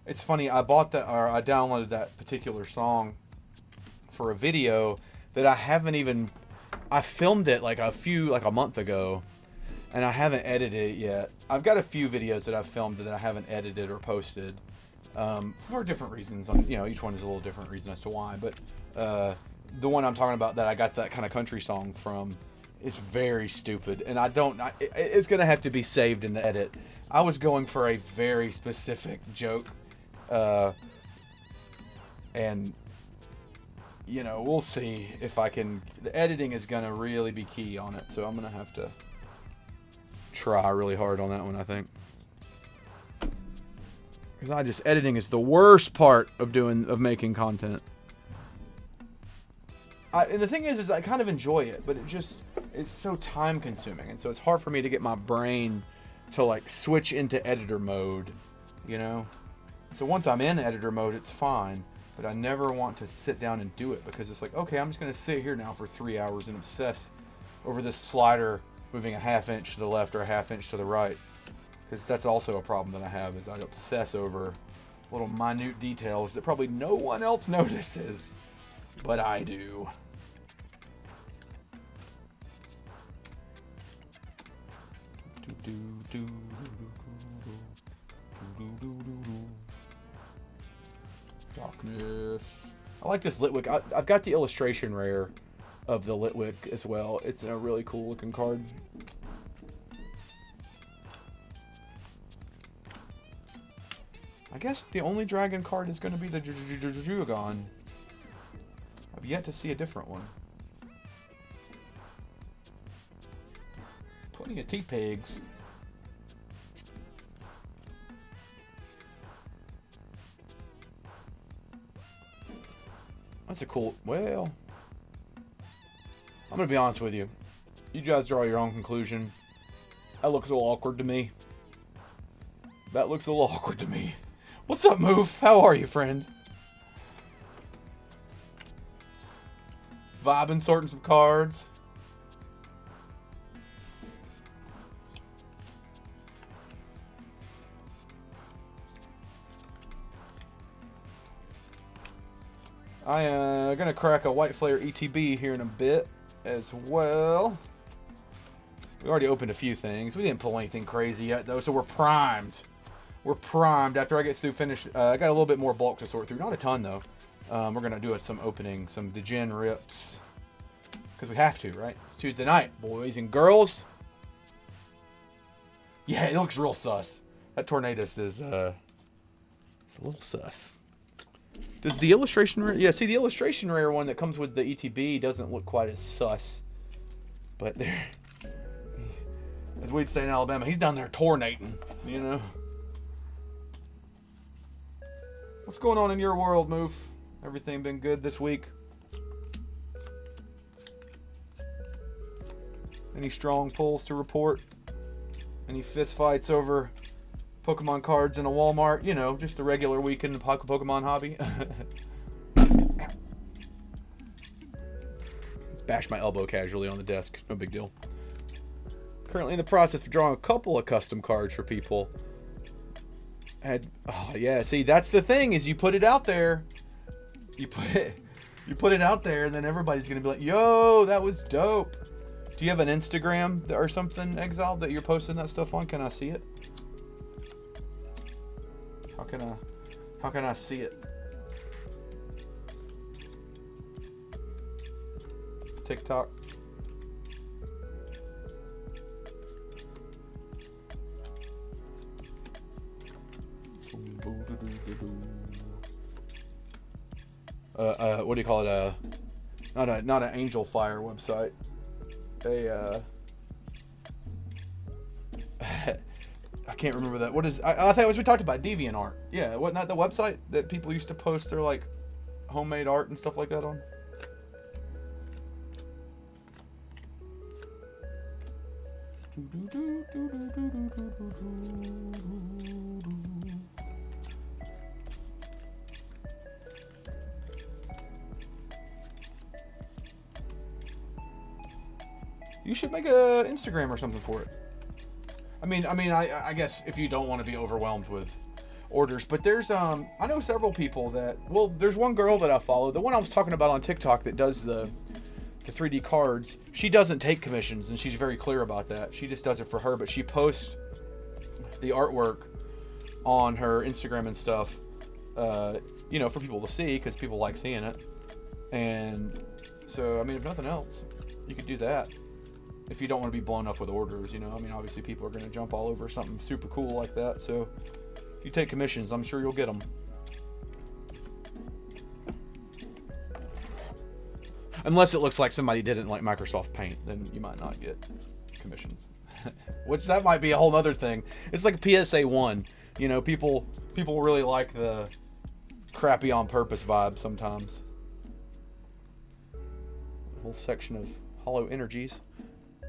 A: It's funny, I downloaded that particular song for a video that I filmed it like a month ago, and I haven't edited it yet. I've got a few videos that I've filmed that I haven't edited or posted, for different reasons. Each one is a little different reason as to why, but the one I'm talking about that I got that kind of country song from is very stupid, and it's gonna have to be saved in the edit. I was going for a very specific joke, and we'll see if I can. The editing is gonna really be key on it, so I'm gonna have to try really hard on that one, I think. Because editing is the worst part of making content. And the thing is I kind of enjoy it, but it's so time consuming, and so it's hard for me to get my brain to like switch into editor mode, So once I'm in editor mode, it's fine, but I never want to sit down and do it, because it's like, okay, I'm just going to sit here now for 3 hours and obsess over this slider moving a ½ inch to the left or a ½ inch to the right. Because that's also a problem that I have, is I obsess over little minute details that probably no one else notices, but I do. Darkness. I like this Litwick. I've got the illustration rare of the Litwick as well. It's a really cool looking card. I guess the only dragon card is going to be the Jugon. I've yet to see a different one. Plenty of T-Pigs. That's a cool... Well... I'm going to be honest with you. You guys draw your own conclusion. That looks a little awkward to me. That looks a little awkward to me. What's up, Move? How are you, friend? Vibing, sorting some cards. I am going to crack a White Flare ETB here in a bit as well. We already opened a few things. We didn't pull anything crazy yet, though, so we're primed. We're primed. After I get through finished, I got a little bit more bulk to sort through. Not a ton, though. We're going to do some opening, some Degen rips. Because we have to, right? It's Tuesday night, boys and girls. Yeah, it looks real sus. That Tornadus is, it's a little sus. Does the illustration rare... Yeah, see, the illustration rare one that comes with the ETB doesn't look quite as sus. But there... As we'd say in Alabama, he's down there tornating, you know? What's going on in your world, Moof? Everything been good this week? Any strong pulls to report? Any fist fights over Pokemon cards in a Walmart? You know, just a regular week in the Pokemon hobby. Just bash my elbow casually on the desk. No big deal. Currently in the process of drawing a couple of custom cards for people. Oh yeah, see, that's the thing, is you put it out there. You put it out there, and then everybody's gonna be like, yo, that was dope. Do you have an Instagram or something, Exile, that you're posting that stuff on? Can I see it? How can I see it? TikTok. What do you call it? Not an Angel Fire website. I can't remember that. What is? I thought it was, we talked about DeviantArt. Yeah, wasn't that the website that people used to post their like homemade art and stuff like that on? You should make a Instagram or something for it. I guess if you don't want to be overwhelmed with orders, but there's I know several people that, well, there's one girl that I follow, the one I was talking about on TikTok that does the 3D cards. She doesn't take commissions, and she's very clear about that. She just does it for her, but she posts the artwork on her Instagram and stuff, you know, for people to see, because people like seeing it. And so, I mean, if nothing else, you could do that. If you don't want to be blown up with orders, you know, I mean, obviously people are going to jump all over something super cool like that. So if you take commissions, I'm sure you'll get them. Unless it looks like somebody did it in like Microsoft Paint, then you might not get commissions. Which that might be a whole other thing. It's like a PSA 1. You know, people really like the crappy on purpose vibe sometimes. A whole section of hollow energies.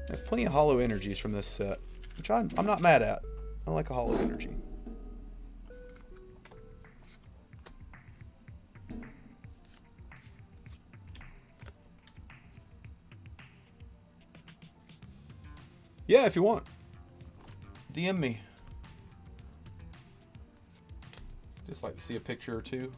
A: There's plenty of hollow energies from this set, which I'm not mad at. I like a hollow energy. Yeah, if you want. DM me. Just like to see a picture or two.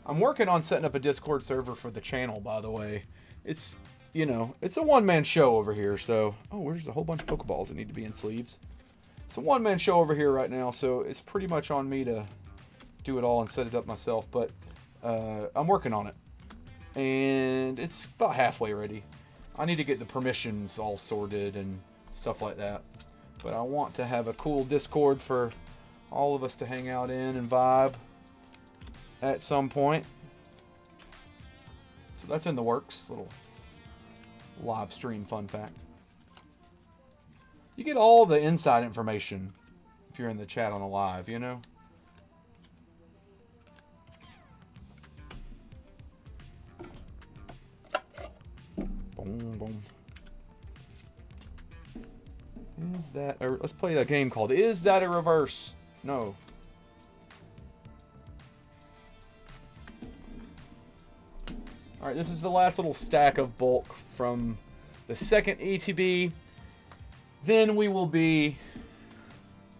A: I'm working on setting up a Discord server for the channel, by the way. It's, you know, it's a one-man show over here, so... Oh, there's a whole bunch of Pokeballs that need to be in sleeves. It's a one-man show over here right now, so it's pretty much on me to do it all and set it up myself, but I'm working on it. And it's about halfway ready. I need to get the permissions all sorted and stuff like that. But I want to have a cool Discord for all of us to hang out in and vibe at some point. So that's in the works. Little live stream fun fact. You get all the inside information if you're in the chat on a live, you know? Boom, boom. Is that... Or let's play a game called Is That a Reverse? No. Alright, this is the last little stack of bulk from the second ETB. Then we will be...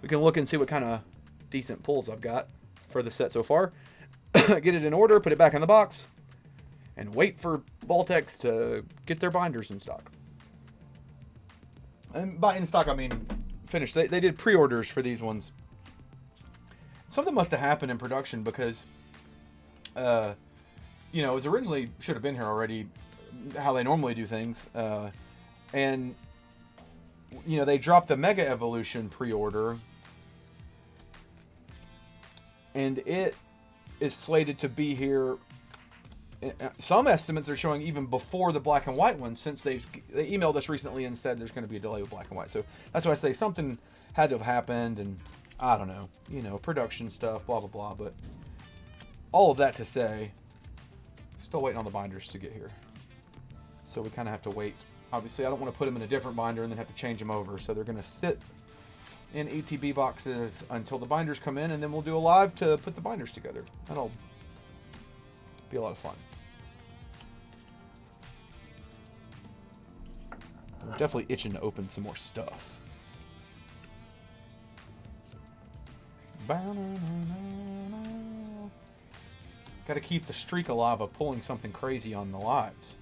A: We can look and see what kind of decent pulls I've got for the set so far. Get it in order, put it back in the box, and wait for Vaultex to get their binders in stock. And by in stock, I mean finished. They did pre-orders for these ones. Something must have happened in production because, you know, it was originally should have been here already, how they normally do things. And, you know, they dropped the Mega Evolution pre-order. And it is slated to be here. Some estimates are showing even before the black and white ones, since they emailed us recently and said there's going to be a delay with black and white. So that's why I say something had to have happened, and I don't know, you know, production stuff, blah, blah, blah. But all of that to say, still waiting on the binders to get here. So we kind of have to wait. Obviously, I don't want to put them in a different binder and then have to change them over. So they're going to sit in ETB boxes until the binders come in, and then we'll do a live to put the binders together. That'll be a lot of fun. I'm definitely itching to open some more stuff. Got to keep the streak alive of pulling something crazy on the lives.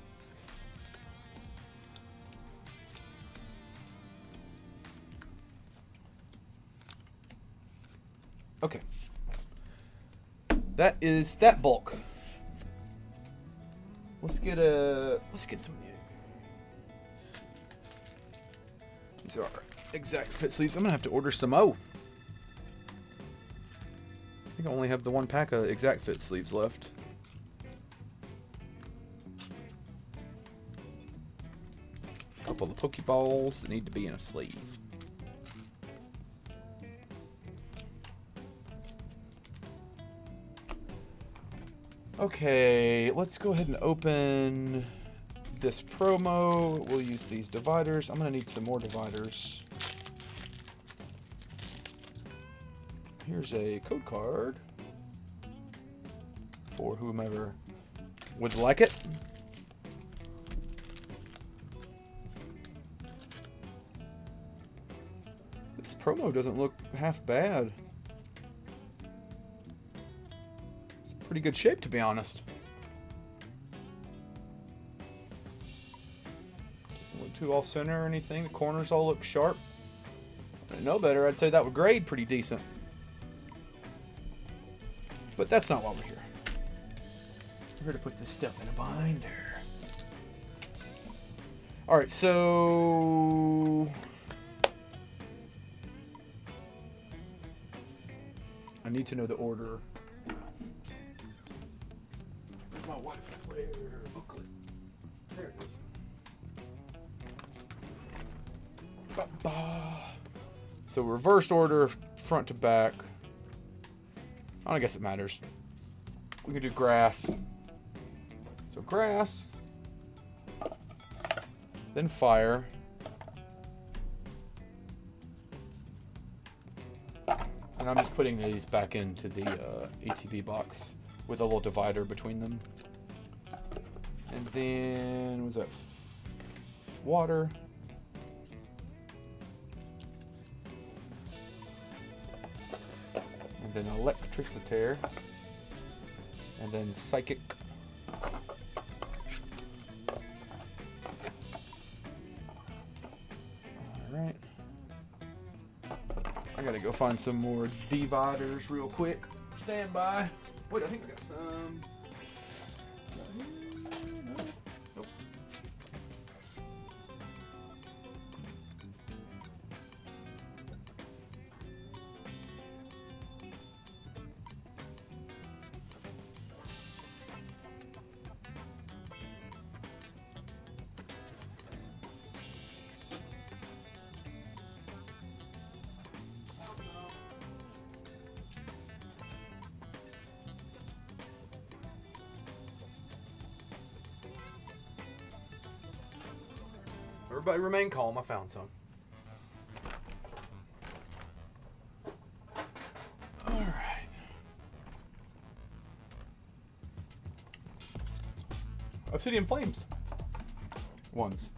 A: Okay. That is that bulk. Let's get some news. These are our exact fit sleeves. I'm gonna have to order some more. I think I only have the one pack of exact fit sleeves left. A couple of Pokeballs that need to be in a sleeve. Okay, let's go ahead and open this promo. We'll use these dividers. I'm going to need some more dividers. Here's a code card for whomever would like it. This promo doesn't look half bad. Pretty good shape, to be honest. Doesn't look too off center or anything. The corners all look sharp. If I didn't know better, I'd say that would grade pretty decent. But that's not why we're here. We're here to put this stuff in a binder. Alright, so I need to know the order. My white flare booklet. There it is. Ba-ba. So reverse order, front to back. I don't guess it matters. We can do grass. So grass. Then fire. And I'm just putting these back into the ATV box with a little divider between them. And then, what was that? Water. And then electricitaire. And then psychic. Alright. go find some more dividers real quick. Stand by. Wait, I think I got some. Nope. Everybody remain calm. I found some. All right. Obsidian Flames. Ones.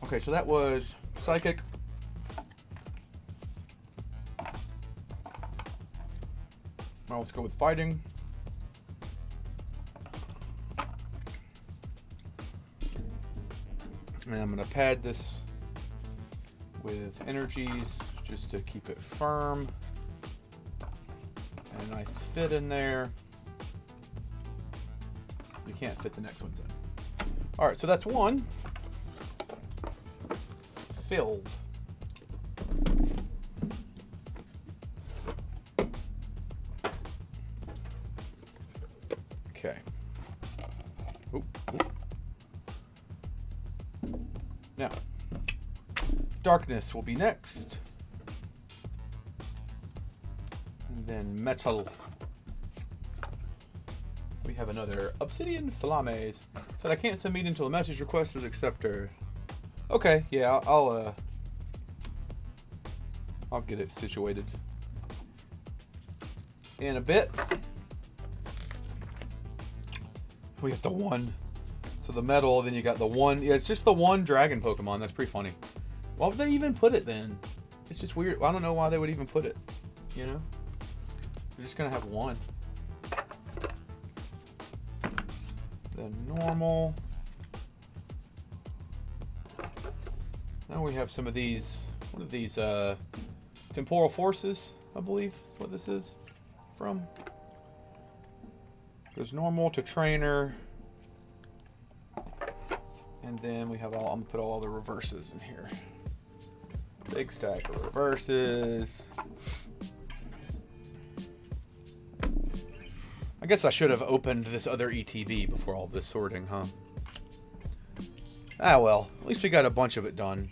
A: Okay, so that was Psychic. Now let's go with Fighting. And I'm going to pad this with energies just to keep it firm. And a nice fit in there. You can't fit the next ones in. Alright, so that's one. Filled. Okay. Oop, oop. Now, darkness will be next. And then metal. We have another Obsidian Flames. Said I can't send meat until the message request is accepted. Okay, yeah, I'll get it situated in a bit. We have the one. So the metal, then you got the one. Yeah, it's just the one dragon Pokemon. That's pretty funny. Why would they even put it then? It's just weird. I don't know why they would even put it. You know? They're just going to have one. The normal. Now we have some of these. What are these? Temporal Forces, I believe is what this is from. Goes normal to trainer. And then we have I'm gonna put all the reverses in here. Big stack of reverses. I guess I should have opened this other ETB before all this sorting, huh? Ah well, at least we got a bunch of it done.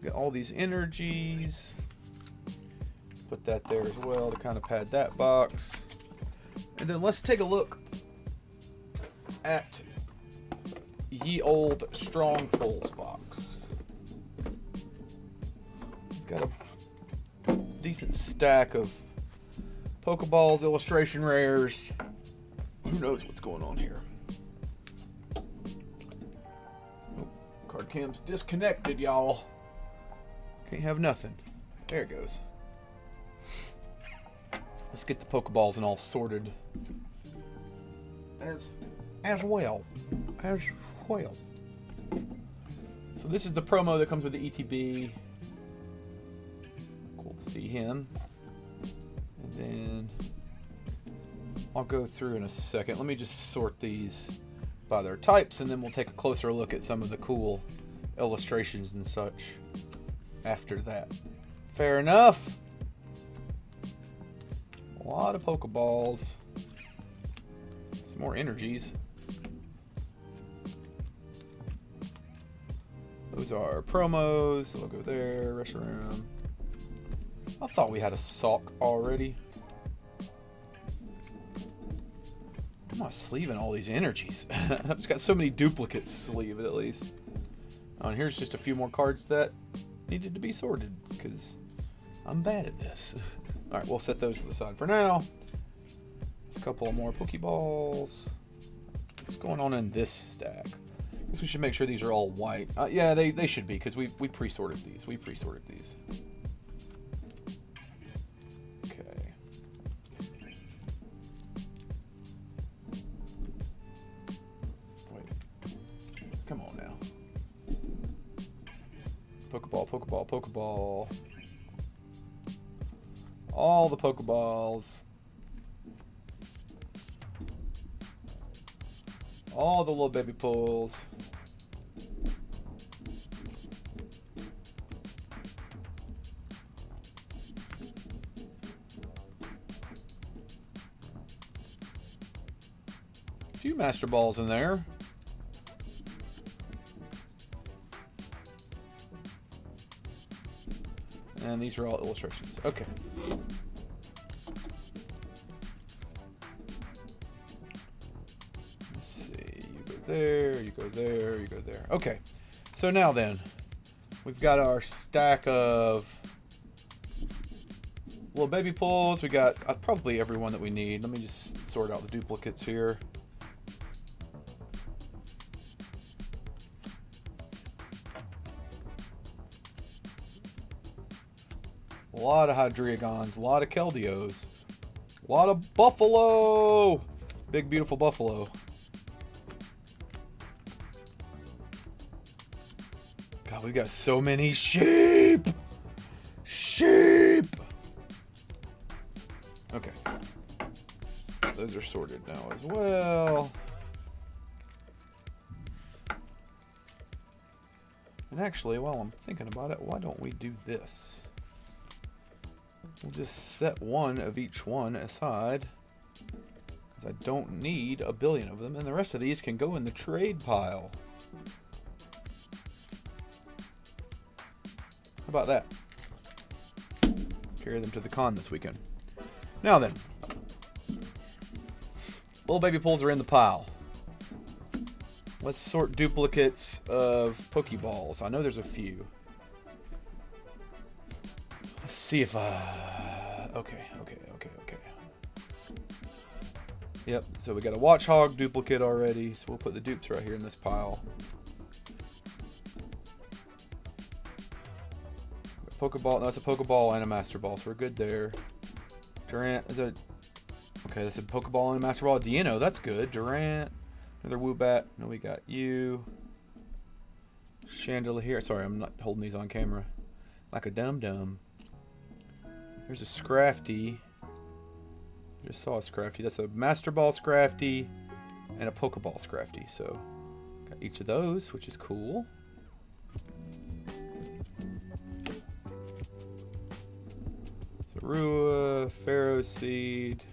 A: Got all these energies. Put that there as well to kind of pad that box. And then let's take a look at Ye Old Strong Pulls box. Got a decent stack of Pokeballs, illustration rares. Who knows what's going on here? Oh, card cam's disconnected, y'all. Can't have nothing. There it goes. Let's get the Pokeballs and all sorted as well. So this is the promo that comes with the ETB. Cool to see him. And then I'll go through in a second. Let me just sort these by their types, and then we'll take a closer look at some of the cool illustrations and such after that. Fair enough. A lot of Pokeballs. Some more energies. Those are promos. They'll go there. Rush around. I thought we had a sock already. I'm not sleeving all these energies. I've just got so many duplicates sleeved at least. Oh, and here's just a few more cards that needed to be sorted because I'm bad at this. All right, we'll set those to the side for now. There's a couple more Pokeballs. What's going on in this stack? I guess we should make sure these are all white. Yeah, they should be because we pre-sorted these. Okay. Wait. Come on now. Pokeball. all the Pokeballs. All the little baby pulls. A few Master Balls in there. And these are all illustrations. Okay. Let's see. You go there, you go there, you go there. Okay. So now then, we've got our stack of little baby pulls. We got probably every one that we need. Let me just sort out the duplicates here. A lot of Hydreigons, a lot of Keldeos, a lot of Buffalo! Big, beautiful Buffalo. God, we've got so many sheep! Sheep! Okay. Those are sorted now as well. And actually, while I'm thinking about it, why don't we do this? We'll just set one of each one aside, because I don't need a billion of them, and the rest of these can go in the trade pile. How about that? Carry them to the con this weekend. Now then, little baby pulls are in the pile. Let's sort duplicates of Pokeballs. I know there's a few. Let's see if okay. Yep, so we got a Watchog duplicate already, so we'll put the dupes right here in this pile. Pokeball, no, it's a Pokeball and a Master Ball, so we're good there. Durant, is it? Okay, that's a Pokeball and a Master Ball. Deino, that's good. Durant, another Woobat. No, we got you. Chandelier, sorry, I'm not holding these on camera. Like a dum-dum. There's a Scrafty. I just saw a Scrafty. That's a Master Ball Scrafty and a Pokeball Scrafty. So, got each of those, which is cool. Rua, Pharaoh Seed,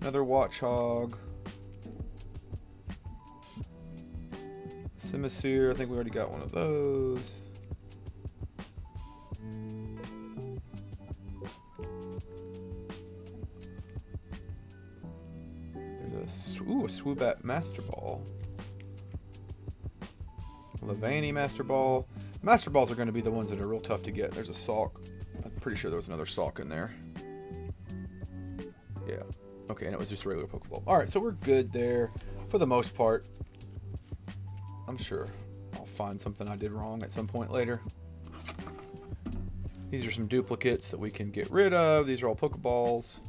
A: another Watchog, Simisear, I think we already got one of those. There's a Swoobat Master Ball. Levani Master Ball. Master Balls are going to be the ones that are real tough to get. There's a Salk. I'm pretty sure there was another Salk in there. Yeah. Okay, and it was just a regular Pokeball. Alright, so we're good there for the most part. I'm sure I'll find something I did wrong at some point later. These are some duplicates that we can get rid of. These are all Pokeballs.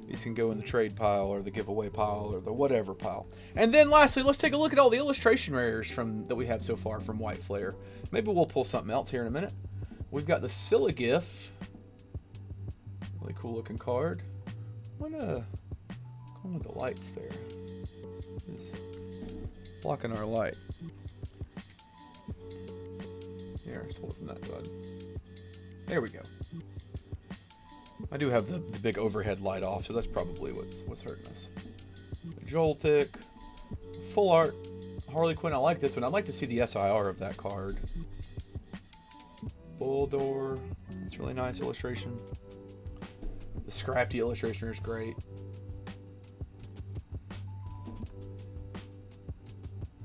A: These can go in the trade pile or the giveaway pile or the whatever pile. And then lastly, let's take a look at all the illustration rares that we have so far from White Flare. Maybe we'll pull something else here in a minute. We've got the Silligif. Really cool looking card. I'm gonna go with the lights there. Just blocking our light. Here, let's hold it from that side. There we go. I do have the big overhead light off, so that's probably what's hurting us. Joltik. Full art. Harley Quinn, I like this one. I'd like to see the SIR of that card. Bulldor. That's a really nice illustration. The Scrafty illustration is great.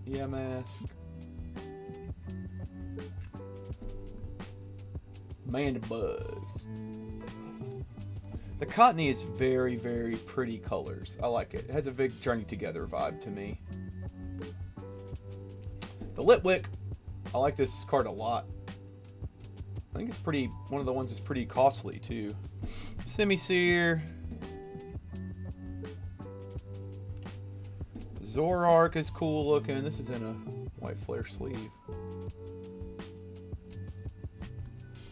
A: Yamask. Mandibuzz. The Cottony is very, very pretty colors. I like it. It has a big Journey Together vibe to me. The Litwick. I like this card a lot. I think it's one of the ones that's pretty costly too. Simisear. Zoroark is cool looking. This is in a White Flare sleeve.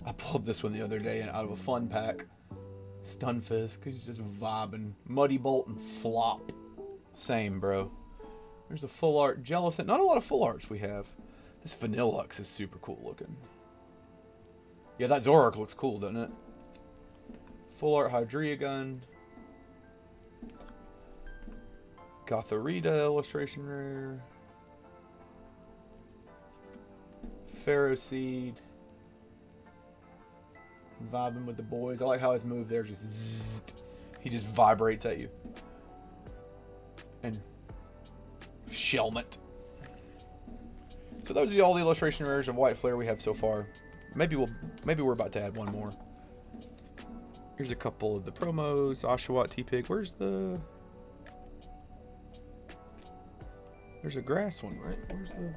A: I pulled this one the other day out of a fun pack. Stunfisk. He's just vibing. Muddy Bolt and Flop. Same, bro. There's a full art Jellicent. Not a lot of full arts we have. This Vanillux is super cool looking. Yeah, that Zoroark looks cool, doesn't it? Full art Hydreigon. Gothorita illustration rare. Ferroseed. Vibing with the boys. I like how his move there just zzz, he just vibrates at you. And Shelmet. So those are all the illustration rares of White Flare we have so far. Maybe we're about to add one more. Here's a couple of the promos. Oshawott T-Pig. Where's the... There's a grass one, right? Where's the...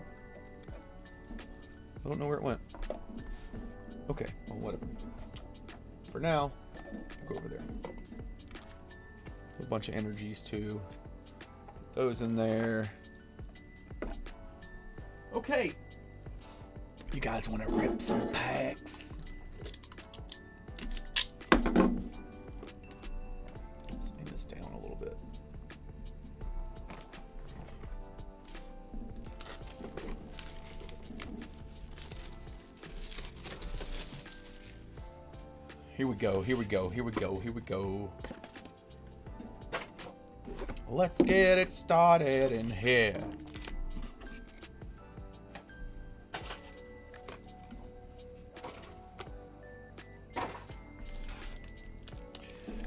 A: I don't know where it went. Okay, well, whatever. For now, I'll go over there. A bunch of energies, too. Put those in there. Okay. You guys want to rip some packs? Bring this down a little bit. Here we go, here we go, here we go, here we go. Let's get it started in here.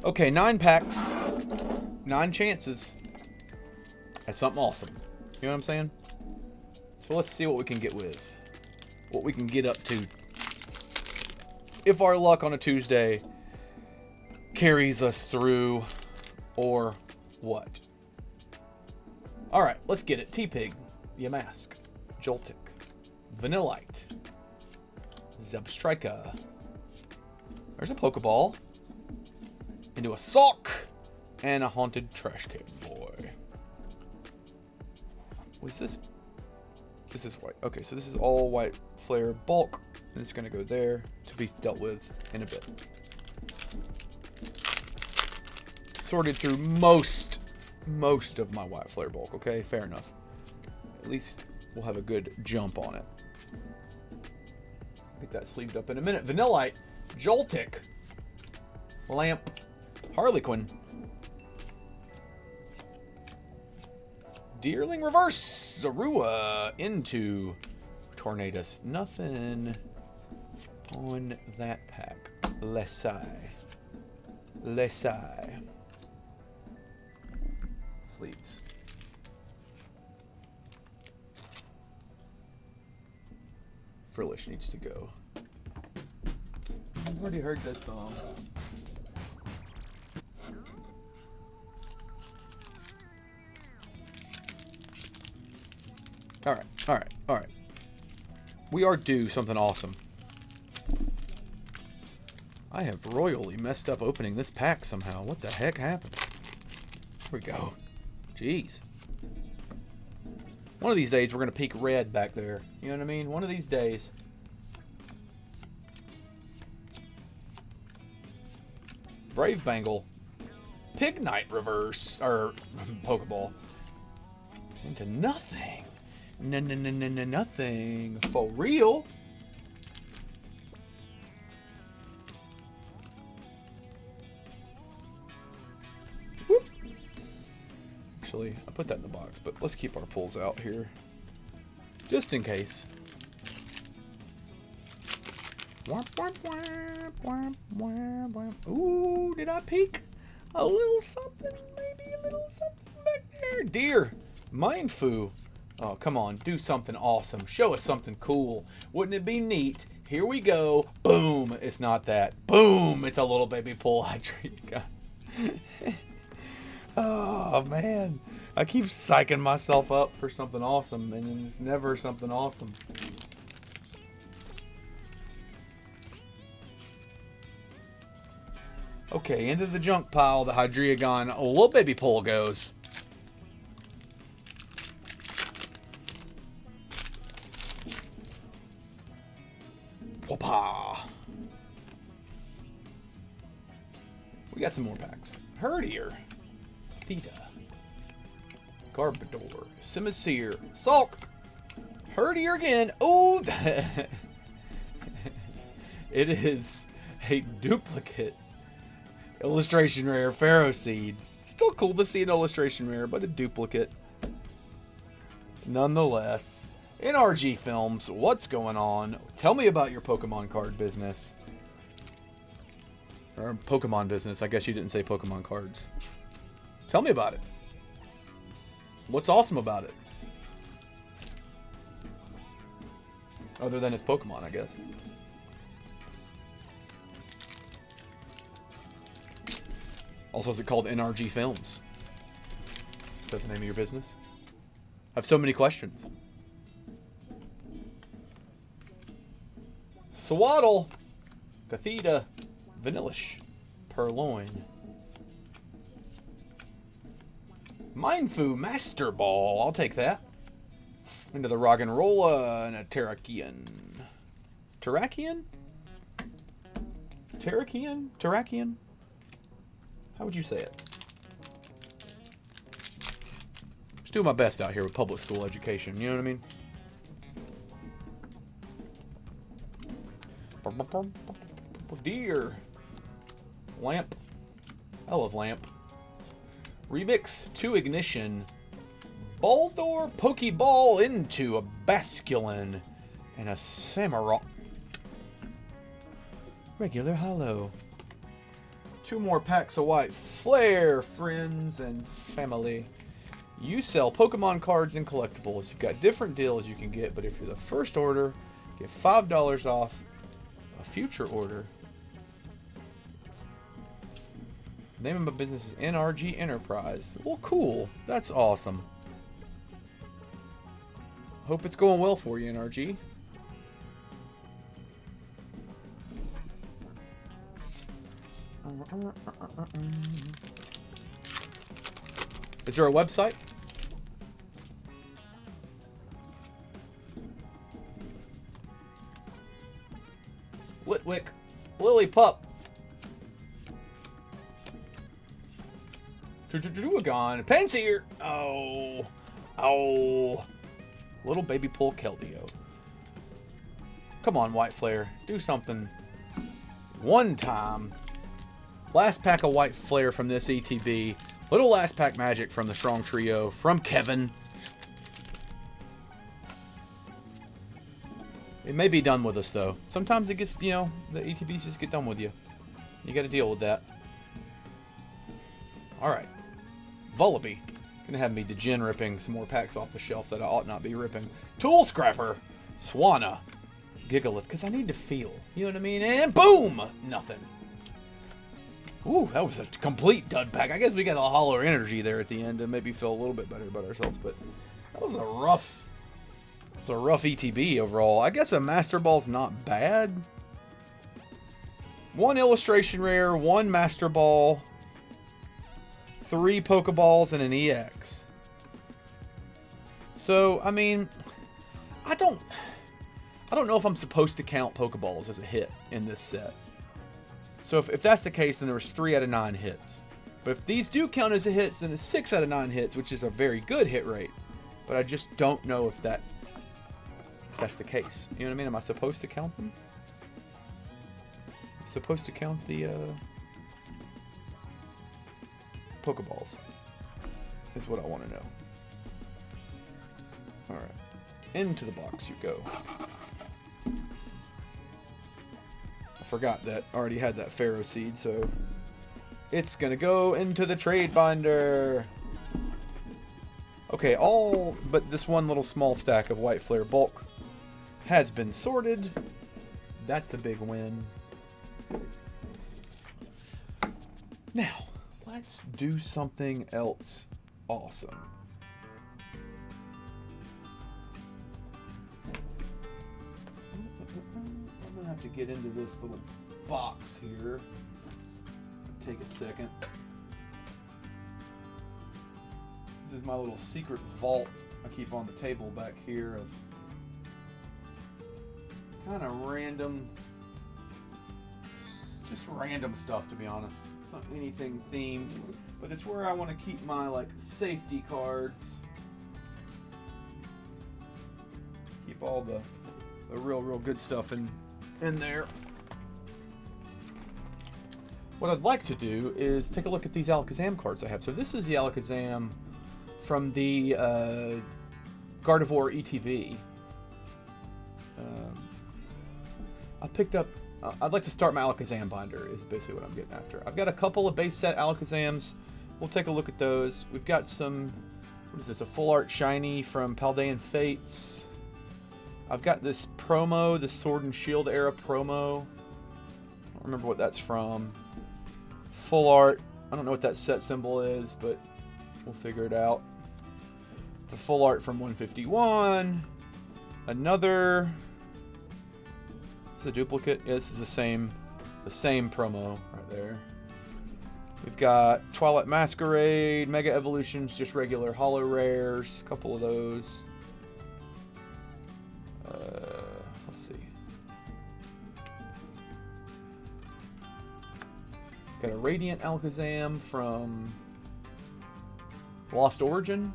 A: Okay, 9 packs, 9 chances at something awesome. You know what I'm saying? So let's see what we can get with. What we can get up to. If our luck on a Tuesday carries us through, or what. Alright, let's get it. T-Pig, Yamask, Joltik, Vanillite, Zebstrika. There's a Pokeball. Into a sock and a haunted trash can boy. Was this? This is white. Okay, so this is all White Flare bulk, and it's gonna go there to be dealt with in a bit. Sorted through most of my White Flare bulk. Okay, fair enough. At least we'll have a good jump on it. Get that sleeved up in a minute. Vanillite, Joltik, Lamp. Harlequin. Deerling Reverse. Zorua into Tornadus. Nothing on that pack. Lesai. Sleeves. Frillish needs to go. I've already heard this song. Alright. We are due something awesome. I have royally messed up opening this pack somehow. What the heck happened? Here we go. Jeez. One of these days we're going to peek red back there. You know what I mean? One of these days. Brave Bangle. Pignite Reverse. Or Pokeball. Into nothing. Nothing. For real? Whoop. Actually, I put that in the box, but let's keep our pulls out here. Just in case. Ooh, did I peek? A little something, maybe a little something back there. Deer. Mindfu. Oh, come on. Do something awesome. Show us something cool. Wouldn't it be neat? Here we go. Boom. It's not that. Boom. It's a little baby pull Hydreigon. Oh, man. I keep psyching myself up for something awesome, and it's never something awesome. Okay, into the junk pile, the Hydreigon little baby pull goes. Whoopah. We got some more packs. Herdier. Theta. Garbodor. Simisear. Sulk. Herdier again. Oh, it is a duplicate illustration rare Pharaoh Seed. Still cool to see an illustration rare, but a duplicate. Nonetheless. NRG Films, what's going on? Tell me about your Pokemon card business. Or Pokemon business. I guess you didn't say Pokemon cards. Tell me about it. What's awesome about it? Other than it's Pokemon, I guess. Also, is it called NRG Films? Is that the name of your business? I have so many questions. Swaddle. Catheta. Vanillish. Purloin. Mindfu Master Ball. I'll take that. Into the Roggenrola and a Terrakion. Terrakion? Terrakion? Terrakion? How would you say it? Just doing my best out here with public school education, you know what I mean? Deer. Lamp. I love Lamp. Remix to Ignition. Baldor Pokeball into a Basculin and a Samurott. Regular Hollow. 2 more packs of White Flare, friends and family. You sell Pokemon cards and collectibles. You've got different deals you can get, but if you're the first order, get $5 off a future order. The name of my business is NRG Enterprise. Well, cool. That's awesome. Hope it's going well for you, NRG. Is there a website? Litwick. Lily Pup. Druagon. Pensier. Oh. Oh. Little baby pull Keldeo. Come on, White Flare. Do something. One time. Last pack of White Flare from this ETB. Little last pack magic from the Strong Trio. From Kevin. It may be done with us, though. Sometimes it gets, you know, the ETBs just get done with you. You got to deal with that. Alright. Vullaby. Gonna have me degen ripping some more packs off the shelf that I ought not be ripping. Tool Scrapper. Swanna. Gigalith. Because I need to feel. You know what I mean? And boom! Nothing. Ooh, that was a complete dud pack. I guess we got a hollow energy there at the end to maybe feel a little bit better about ourselves. But that was a rough... It's a rough ETB overall. I guess a Master Ball's not bad. 1 illustration rare, 1 Master Ball, 3 Pokeballs, and an EX. So, I mean, I don't know if I'm supposed to count Pokeballs as a hit in this set. So if that's the case, then there was 3 out of 9 hits. But if these do count as a hits, then it's 6 out of 9 hits, which is a very good hit rate. But I just don't know if that's the case. You know what I mean? Am I supposed to count them? Supposed to count the Pokeballs is what I want to know. Alright. Into the box you go. I forgot that I already had that Pharaoh Seed, so it's gonna go into the trade binder. Okay, all but this one little small stack of White Flare bulk has been sorted. That's a big win. Now, let's do something else awesome. I'm gonna have to get into this little box here. Take a second. This is my little secret vault I keep on the table back here of kind of random, just random stuff, to be honest. It's not anything themed, but it's where I want to keep my like safety cards. Keep all the real good stuff in there. What I'd like to do is take a look at these Alakazam cards I have. So this is the Alakazam from the Gardevoir ETB. I picked up. I'd like to start my Alakazam binder. Is basically what I'm getting after. I've got a couple of base set Alakazams. We'll take a look at those. We've got some. What is this? A full art shiny from Paldean Fates. I've got this promo, the Sword and Shield era promo. I don't remember what that's from. Full art. I don't know what that set symbol is, but we'll figure it out. The full art from 151. Another. Is this a duplicate? Yeah, this is the same promo right there. We've got Twilight Masquerade, Mega Evolutions, just regular holo rares, a couple of those. Let's see. Got a Radiant Alakazam from Lost Origin.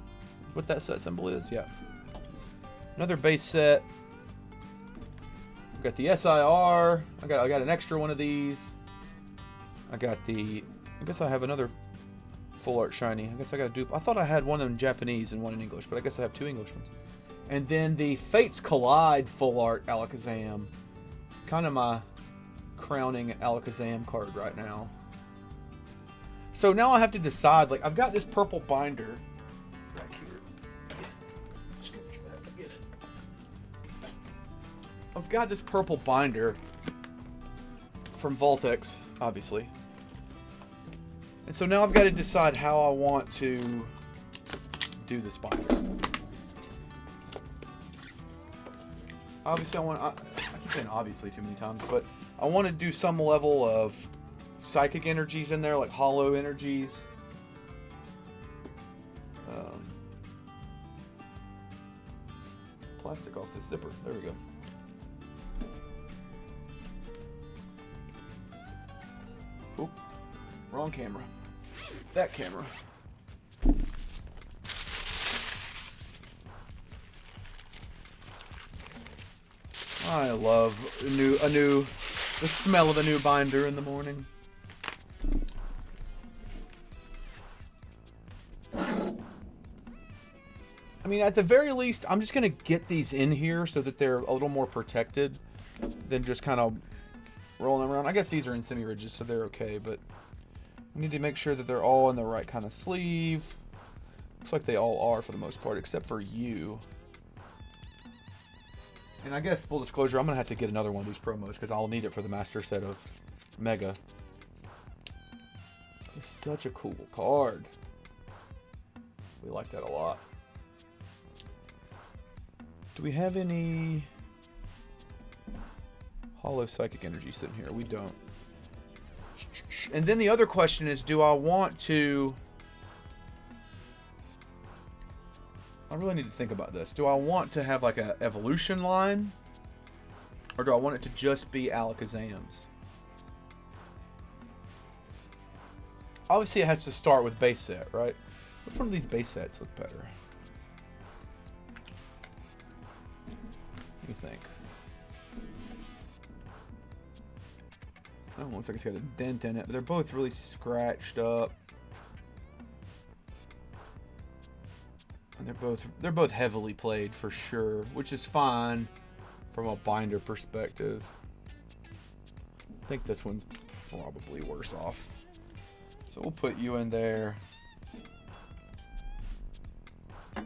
A: Is what that set symbol is? Yeah. Another base set. We've got the SIR. I got an extra one of these. I got the. I guess I have another full art shiny. I guess I got a dupe. I thought I had one in Japanese and one in English, but I guess I have two English ones. And then the Fates Collide full art Alakazam. Kind of my crowning Alakazam card right now. So now I have to decide. Like, I've got this purple binder back here. Get it. I've got this purple binder from Voltex, obviously. And so now I've got to decide how I want to do this binder. Obviously, I keep saying obviously too many times, but I want to do some level of psychic energies in there, like hollow energies. Plastic off this zipper. There we go. Oop, wrong camera. That camera. I love the smell of a new binder in the morning. I mean, at the very least, I'm just gonna get these in here so that they're a little more protected than just kind of rolling around. I guess these are in semi-rigids, so they're okay, but we need to make sure that they're all in the right kind of sleeve. Looks like they all are for the most part, except for you. And I guess, full disclosure, I'm going to have to get another one of these promos because I'll need it for the master set of Mega. It's such a cool card. We like that a lot. Do we have any Hollow Psychic Energy sitting here? We don't. And then the other question is, do I want to... I really need to think about this. Do I want to have like a evolution line? Or do I want it to just be Alakazams? Obviously it has to start with base set, right? Which one of these base sets look better? What do you think? Oh, looks like it's got a dent in it, but they're both really scratched up. And they're both heavily played for sure, which is fine from a binder perspective. I think this one's probably worse off. So we'll put you in there. I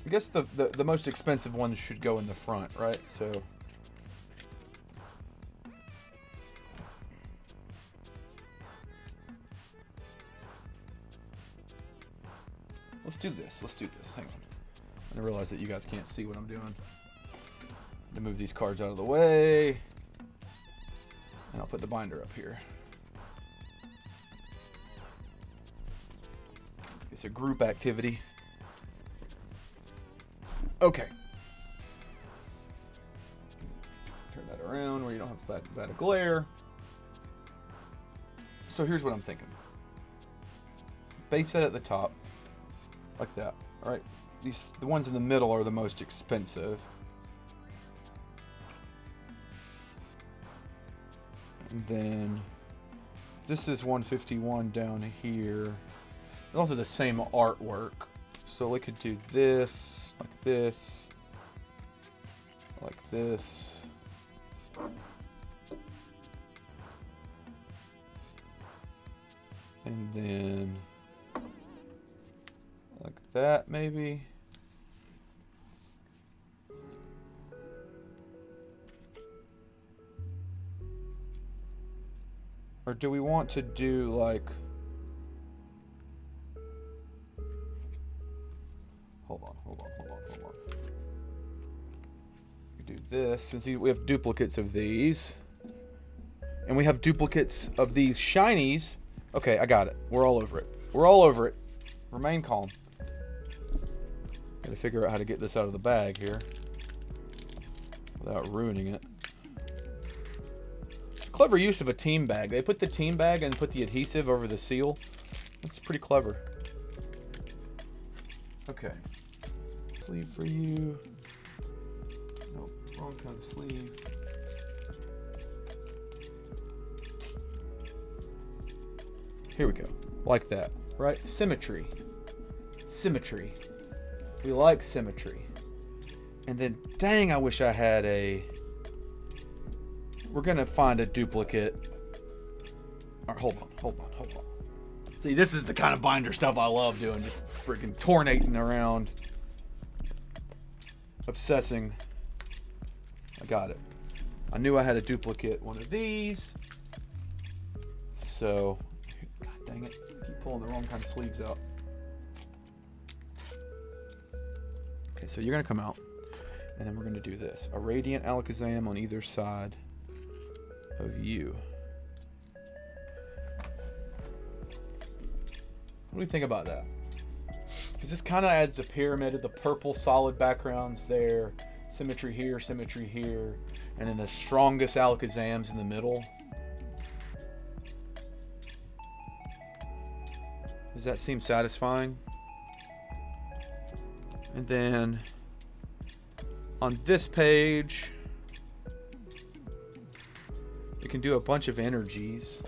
A: guess the most expensive ones should go in the front, right? So let's do this. Hang on. I realize that you guys can't see what I'm doing. I'm gonna move these cards out of the way. And I'll put the binder up here. It's a group activity. Okay. Turn that around where you don't have bad glare. So here's what I'm thinking. Base set at the top, like that. All right, the ones in the middle are the most expensive. And then this is 151 down here. Those are the same artwork, so we could do this, like this, like this. And then like that, maybe. Or do we want to do like... Hold on. We do this, and see, we have duplicates of these. And we have duplicates of these shinies. Okay, I got it. We're all over it. Remain calm. Gotta figure out how to get this out of the bag here without ruining it. Clever use of a team bag. They put the team bag and put the adhesive over the seal. That's pretty clever. Okay. Sleeve for you. Nope, wrong kind of sleeve. Here we go. Like that. Right? Symmetry. Symmetry. We like symmetry. And then, dang, I wish I had a... We're going to find a duplicate. All right, hold on. See, this is the kind of binder stuff I love doing. Just freaking tornating around. Obsessing. I got it. I knew I had a duplicate one of these. So, God dang it. I keep pulling the wrong kind of sleeves out. Okay, so you're going to come out. And then we're going to do this. A radiant Alakazam on either side of you. What do you think about that? Because this kind of adds the pyramid of the purple solid backgrounds there. Symmetry here, and then the strongest Alakazams in the middle. Does that seem satisfying? And then on this page, you can do a bunch of energies,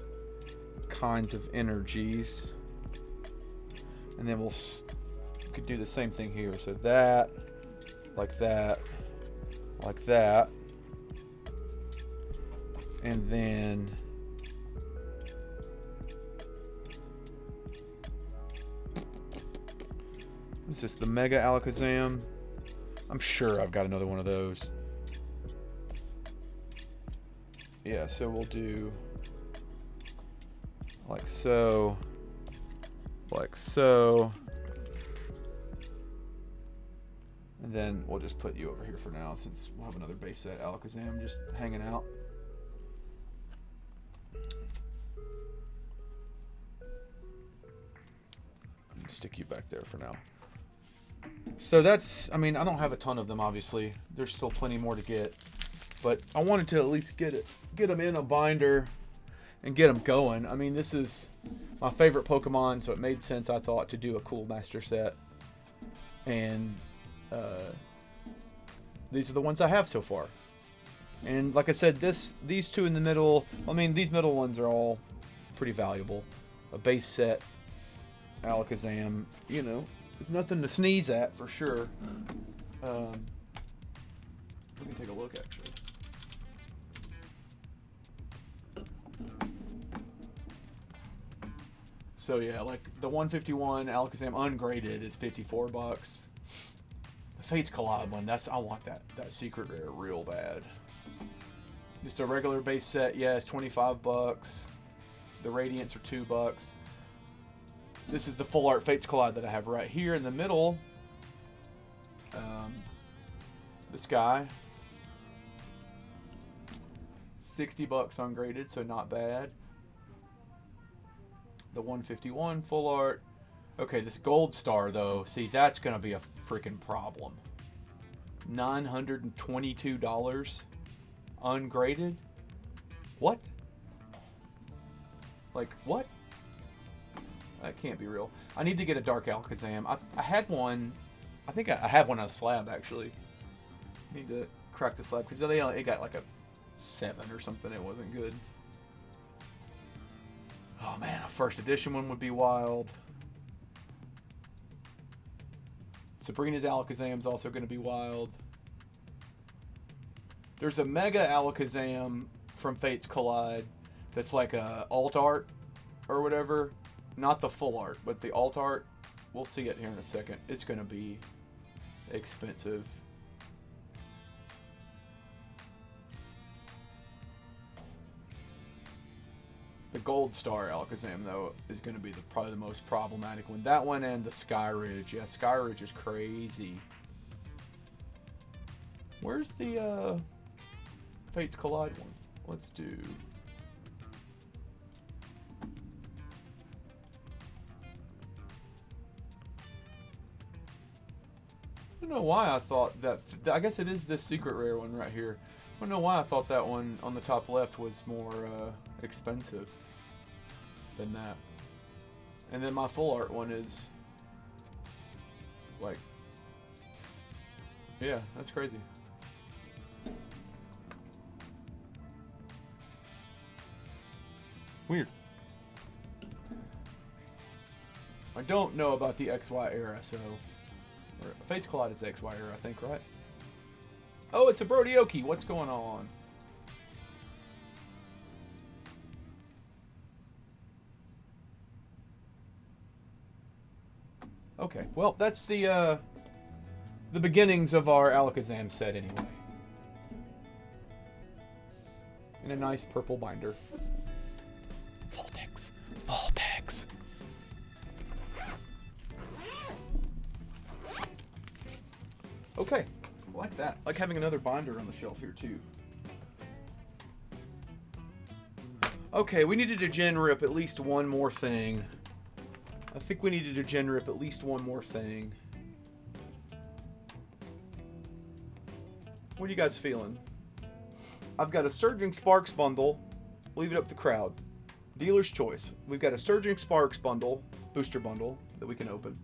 A: kinds of energies, and then we could do the same thing here. So that, like that, like that, and then what's this? The Mega Alakazam. I'm sure I've got another one of those. Yeah, so we'll do like so, like so, and then we'll just put you over here for now since we'll have another base set Alakazam just hanging out. Stick you back there for now. So that's, I mean, I don't have a ton of them, obviously. There's still plenty more to get. But I wanted to at least get them in a binder and get them going. I mean, this is my favorite Pokemon, so it made sense, I thought, to do a cool master set. And these are the ones I have so far. And like I said, these two in the middle, I mean, these middle ones are all pretty valuable. A base set Alakazam, you know, there's nothing to sneeze at for sure. We can take a look, actually. So yeah, like the 151 Alakazam ungraded is $54. The Fates Collide one, I want that secret rare real bad. Just a regular base set, yeah, it's $25. The Radiants are $2. This is the full art Fates Collide that I have right here in the middle. This guy, $60 ungraded, so not bad. The 151 full art. Okay, this Gold Star though, see, that's gonna be a freaking problem. $922 ungraded. What? Like, what? That can't be real. I need to get a Dark Alakazam. I had one. I think I have one on a slab, actually. Need to crack the slab, because it got like a 7 or something. It wasn't good. Oh, man. A first edition one would be wild. Sabrina's Alakazam's also going to be wild. There's a Mega Alakazam from Fates Collide that's like a alt art or whatever. Not the full art, but the alt art. We'll see it here in a second. It's going to be expensive. The Gold Star Alakazam, though, is going to be probably the most problematic one. That one and the Sky Ridge. Yeah, Sky Ridge is crazy. Where's the Fates Collide one? Let's do... I don't know why I thought that... I guess it is this secret rare one right here. I don't know why I thought that one on the top left was more expensive than that. And then my full art one is... like... yeah, that's crazy. Weird. I don't know about the XY era, so... Fates Collide is the XY era, I think, right? Oh, it's a Brodioki. What's going on? Okay, well, that's the beginnings of our Alakazam set, anyway. In a nice purple binder. Voltex. Voltex. Okay, I like that. I like having another binder on the shelf here, too. Okay, we needed to gen rip at least one more thing. I think we needed to gen rip at least one more thing. What are you guys feeling? I've got a Surging Sparks bundle. Leave it up to the crowd. Dealer's choice. We've got a Surging Sparks bundle, booster bundle, that we can open.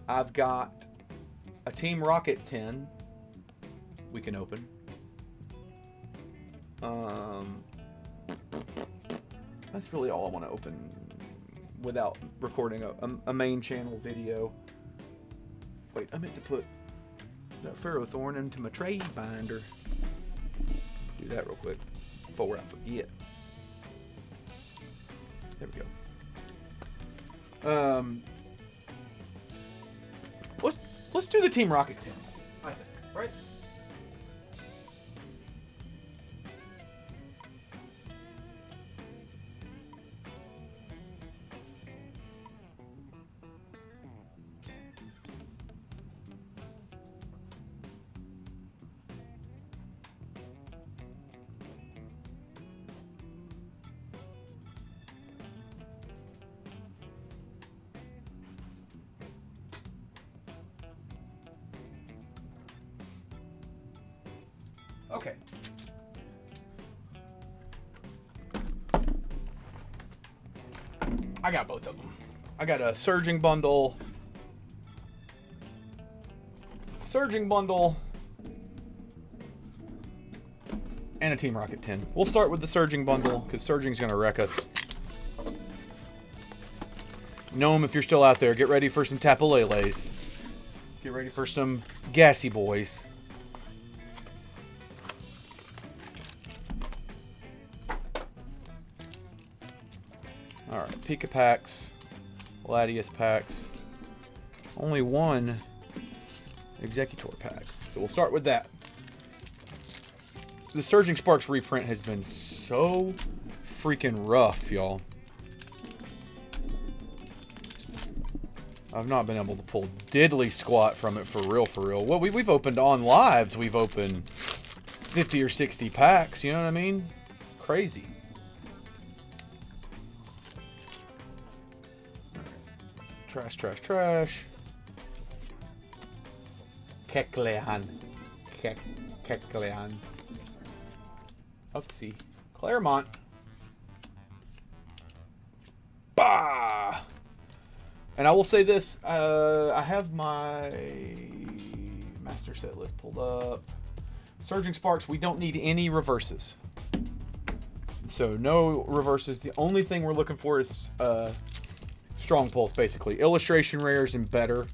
A: I've got a Team Rocket 10 we can open. That's really all I want to open without recording a main channel video. Wait, I meant to put that Ferrothorn into my trade binder. Do that real quick before I forget. There we go. Let's do the Team Rocket 10, I think, right? Okay. I got both of them. I got a Surging bundle. And a Team Rocket 10. We'll start with the Surging bundle, because Surging's going to wreck us. Gnome, if you're still out there, get ready for some Tapaleles. Get ready for some gassy boys. Alright, Pika packs, Latias packs, only one Executor pack. So we'll start with that. The Surging Sparks reprint has been so freaking rough, y'all. I've not been able to pull diddly squat from it for real, for real. Well, we've opened on lives. We've opened 50 or 60 packs, you know what I mean? It's crazy. Trash, trash, trash. Kecleon. Kecleon. Oopsie. Claremont. And I will say this, I have my master set list pulled up. Surging Sparks, we don't need any reverses. So no reverses. The only thing we're looking for is strong pulls, basically. Illustration rares and better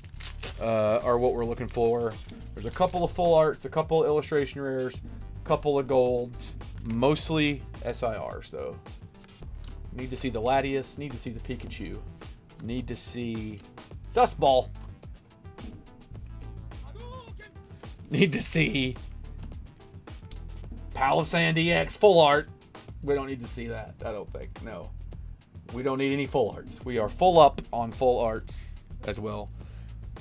A: are what we're looking for. There's a couple of full arts, a couple of illustration rares, a couple of golds, mostly SIRs though. Need to see the Latias, need to see the Pikachu, need to see Dust Ball, need to see Palisand EX full art. We don't need to see that, I don't think. No. We don't need any full arts. We are full up on full arts as well.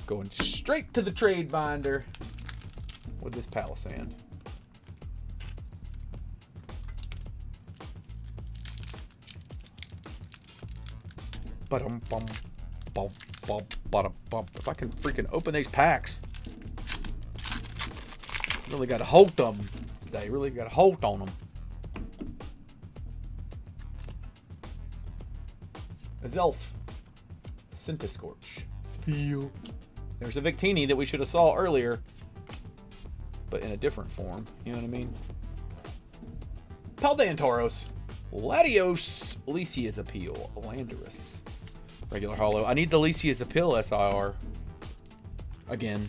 A: Going straight to the trade binder with this Palisand. If I can freaking open these packs. Really got to hold them today. Really got to hold on them. A Zelf. Centiscorch. Spiel. There's a Victini that we should have saw earlier, but in a different form. You know what I mean? Paldean Tauros. Latios. Lycia's Appeal. Landorus. Regular holo. I need the Lycia's Appeal SIR. Again.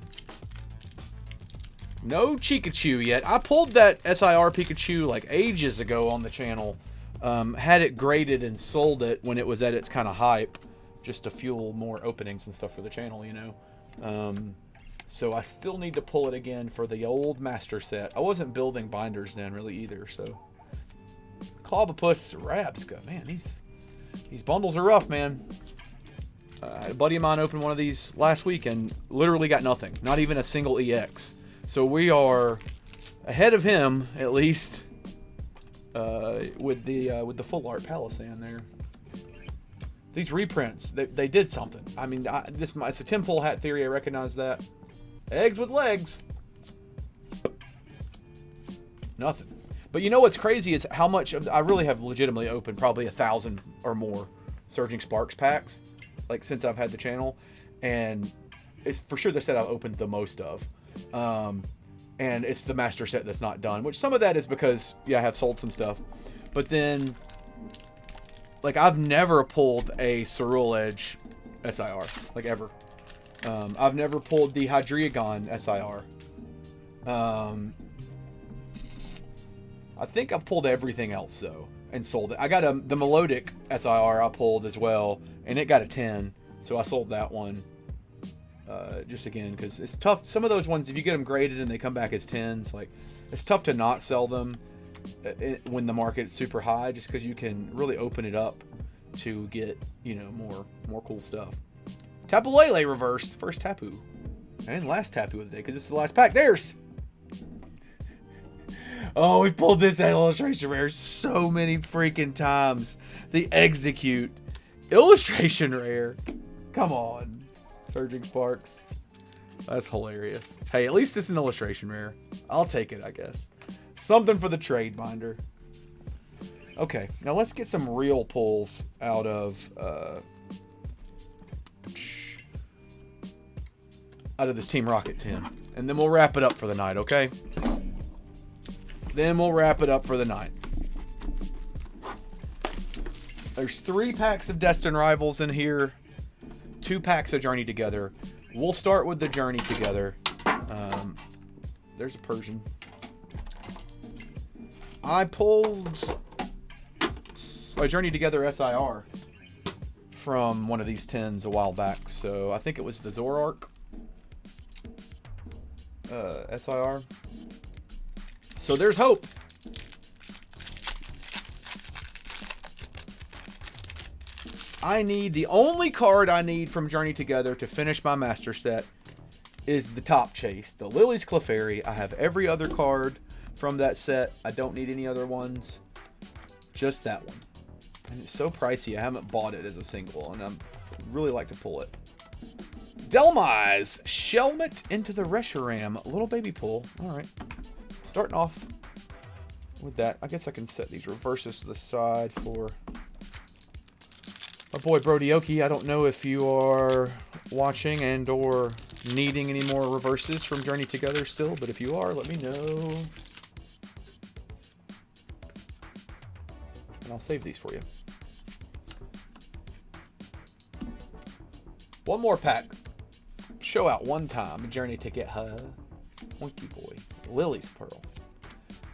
A: No Pikachu yet. I pulled that SIR Pikachu like ages ago on the channel. Had it graded and sold it when it was at its kind of hype, just to fuel more openings and stuff for the channel, you know. So I still need to pull it again for the old master set. I wasn't building binders then really either, so. Clobopus Rabska, man, these bundles are rough, man. I had a buddy of mine open one of these last week and literally got nothing, not even a single EX. So we are ahead of him at least. With the full art Palisand there. These reprints, they did something. I mean, it's a tinfoil hat theory. I recognize that. Eggs with legs. Nothing. But you know what's crazy is how much I really have legitimately opened probably 1,000 or more Surging Sparks packs, like since I've had the channel, and it's for sure the set I've opened the most of. And it's the master set that's not done, which some of that is because, yeah, I have sold some stuff. But then, like, I've never pulled a Cerule Edge SIR, like, ever. I've never pulled the Hydreigon SIR. I think I've pulled everything else, though, and sold it. I got the Melodic SIR I pulled as well, and it got a 10, so I sold that one. Just again, because it's tough. Some of those ones, if you get them graded and they come back as 10s, like, it's tough to not sell them when the market's super high, just because you can really open it up to get, you know, more cool stuff. Tapu Lele reverse. First Tapu. And last Tapu of the day, because this is the last pack. There's... Oh, we pulled this illustration rare so many freaking times. The Execute. Illustration rare. Come on. Surging Sparks. That's hilarious. Hey, at least it's an illustration rare. I'll take it, I guess. Something for the trade binder. Okay, now let's get some real pulls out of this Team Rocket tin. And then we'll wrap it up for the night, okay? Then we'll wrap it up for the night. There's 3 packs of Destined Rivals in here. 2 packs of Journey Together. We'll start with the Journey Together. There's a Persian. I pulled a Journey Together SIR from one of these tins a while back. So I think it was the Zoroark SIR. So there's hope. I need, the only card I need from Journey Together to finish my master set is the Top Chase, the Lily's Clefairy. I have every other card from that set. I don't need any other ones. Just that one. And it's so pricey, I haven't bought it as a single, and I really like to pull it. Delmise, Shelmet into the Reshiram. Little baby pull. Alright. Starting off with that. I guess I can set these reverses to the side for a boy Brodioki. I don't know if you are watching and or needing any more reverses from Journey Together still, but if you are, let me know. And I'll save these for you. One more pack. Show out one time. Journey to get her. Monkey boy. Lily's Pearl.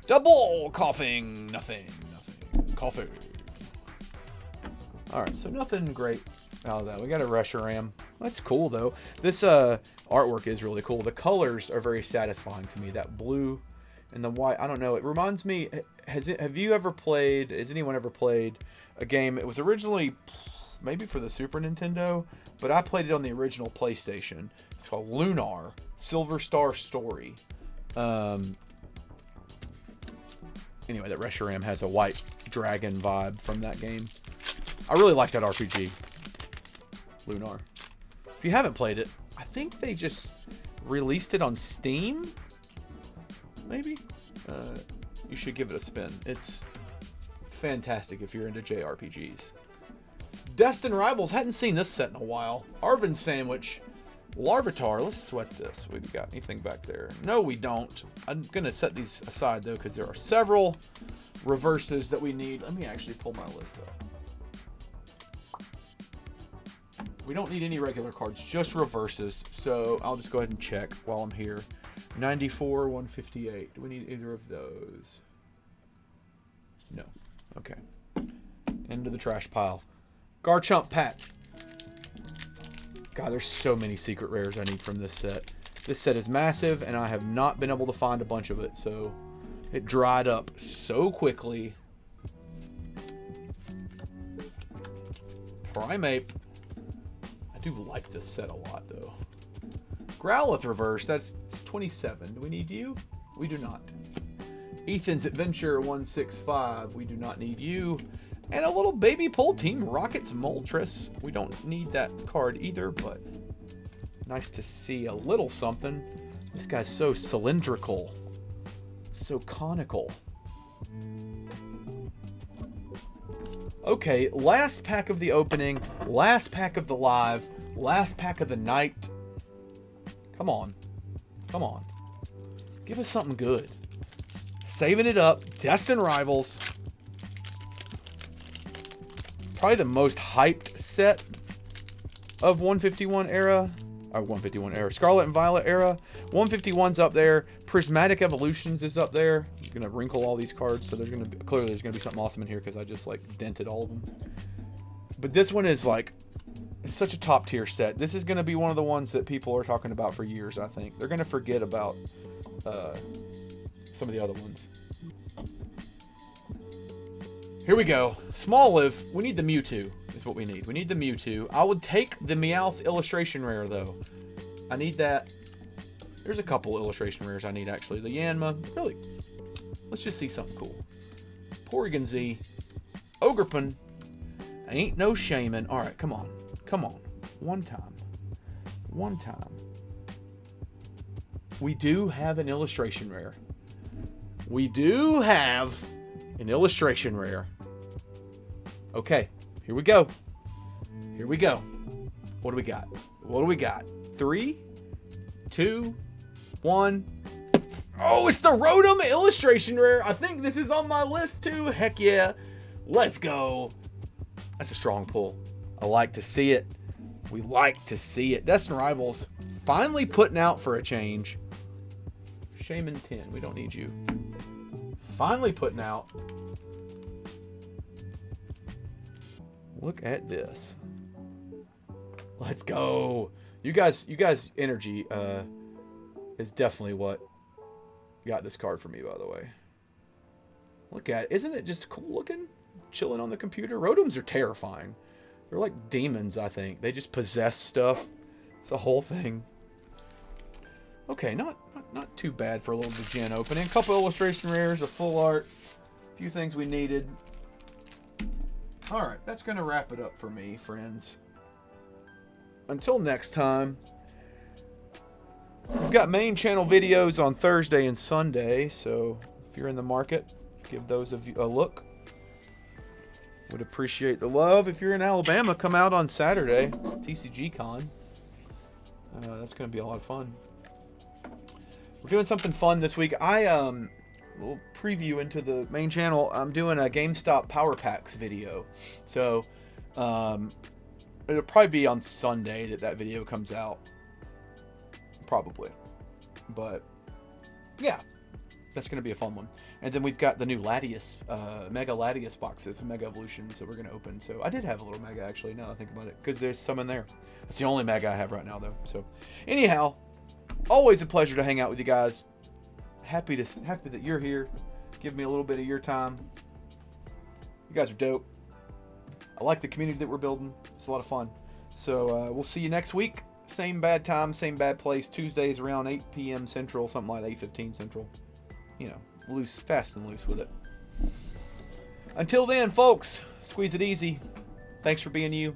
A: Double coughing. Nothing. Coughing. Alright, so nothing great out of that. We got a Reshiram. That's cool, though. This artwork is really cool. The colors are very satisfying to me. That blue and the white. I don't know. It reminds me... Have you ever played... Has anyone ever played a game? It was originally maybe for the Super Nintendo, but I played it on the original PlayStation. It's called Lunar Silver Star Story. Anyway, that Reshiram has a white dragon vibe from that game. I really like that RPG. Lunar. If you haven't played it, I think they just released it on Steam. Maybe? You should give it a spin. It's fantastic if you're into JRPGs. Destin Rivals. Hadn't seen this set in a while. Arvin Sandwich. Larvitar. Let's sweat this. We got anything back there? No, we don't. I'm going to set these aside, though, because there are several reverses that we need. Let me actually pull my list up. We don't need any regular cards, just reverses. So I'll just go ahead and check while I'm here. 94, 158. Do we need either of those? No. Okay. Into the trash pile. Garchomp pack. God, there's so many secret rares I need from this set. This set is massive, and I have not been able to find a bunch of it, so it dried up so quickly. Primeape. I do like this set a lot, though. Growlithe reverse, that's 27. Do we need you? We do not. Ethan's Adventure 165. We do not need you. And a little baby pull Team Rocket's Moltres. We don't need that card either, but nice to see a little something. This guy's so cylindrical. So conical. Okay, last pack of the opening. Last pack of the live. Last pack of the night. Come on. Come on. Give us something good. Saving it up. Destin Rivals. Probably the most hyped set of 151 era. Or 151 era. Scarlet and Violet era. 151's up there. Prismatic Evolutions is up there. I'm going to wrinkle all these cards. So there's going to be, clearly there's going to be something awesome in here because I just like dented all of them. But this one is like, it's such a top tier set. This is going to be one of the ones that people are talking about for years, I think. They're going to forget about some of the other ones. Here we go. Small Live. We need the Mewtwo is what we need. We need the Mewtwo. I would take the Meowth illustration rare, though. I need that. There's a couple illustration rares I need, actually. The Yanma. Really. Let's just see something cool. Porygon Z. Ogerpon. Ain't no shaming. All right, come on. Come on. One time. One time. We do have an illustration rare. We do have an illustration rare. Okay, here we go. Here we go. What do we got? What do we got? 3, 2, 1. Oh, it's the Rotom illustration rare. I think this is on my list too. Heck yeah. Let's go. That's a strong pull. I like to see it. We like to see it. Destin Rivals finally putting out for a change. Shaman 10. We don't need you. Finally putting out. Look at this. Let's go. You guys energy is definitely what got this card for me, by the way. Look at it. Isn't it just cool looking? Chilling on the computer. Rotoms are terrifying. They're like demons, I think. They just possess stuff. It's the whole thing. Okay, not too bad for a little Degen opening. A couple illustration rares, a full art, a few things we needed. Alright, that's going to wrap it up for me, friends. Until next time, we've got main channel videos on Thursday and Sunday, so if you're in the market, give those a look. Would appreciate the love. If you're in Alabama, come out on Saturday, TCG Con. That's going to be a lot of fun. We're doing something fun this week. Little preview into the main channel. I'm doing a GameStop Power Packs video. So, it'll probably be on Sunday that video comes out. Probably. But, yeah. That's going to be a fun one. And then we've got the new Latias, Mega Latias boxes, Mega Evolutions that we're going to open. So I did have a little Mega, actually, now that I think about it. Because there's some in there. That's the only Mega I have right now, though. So, anyhow, always a pleasure to hang out with you guys. Happy that you're here. Give me a little bit of your time. You guys are dope. I like the community that we're building. It's a lot of fun. So we'll see you next week. Same bad time, same bad place. Tuesdays around 8 p.m. Central, something like 8:15 Central. You know, loose, fast and loose with it. Until then, folks, squeeze it easy. Thanks for being you.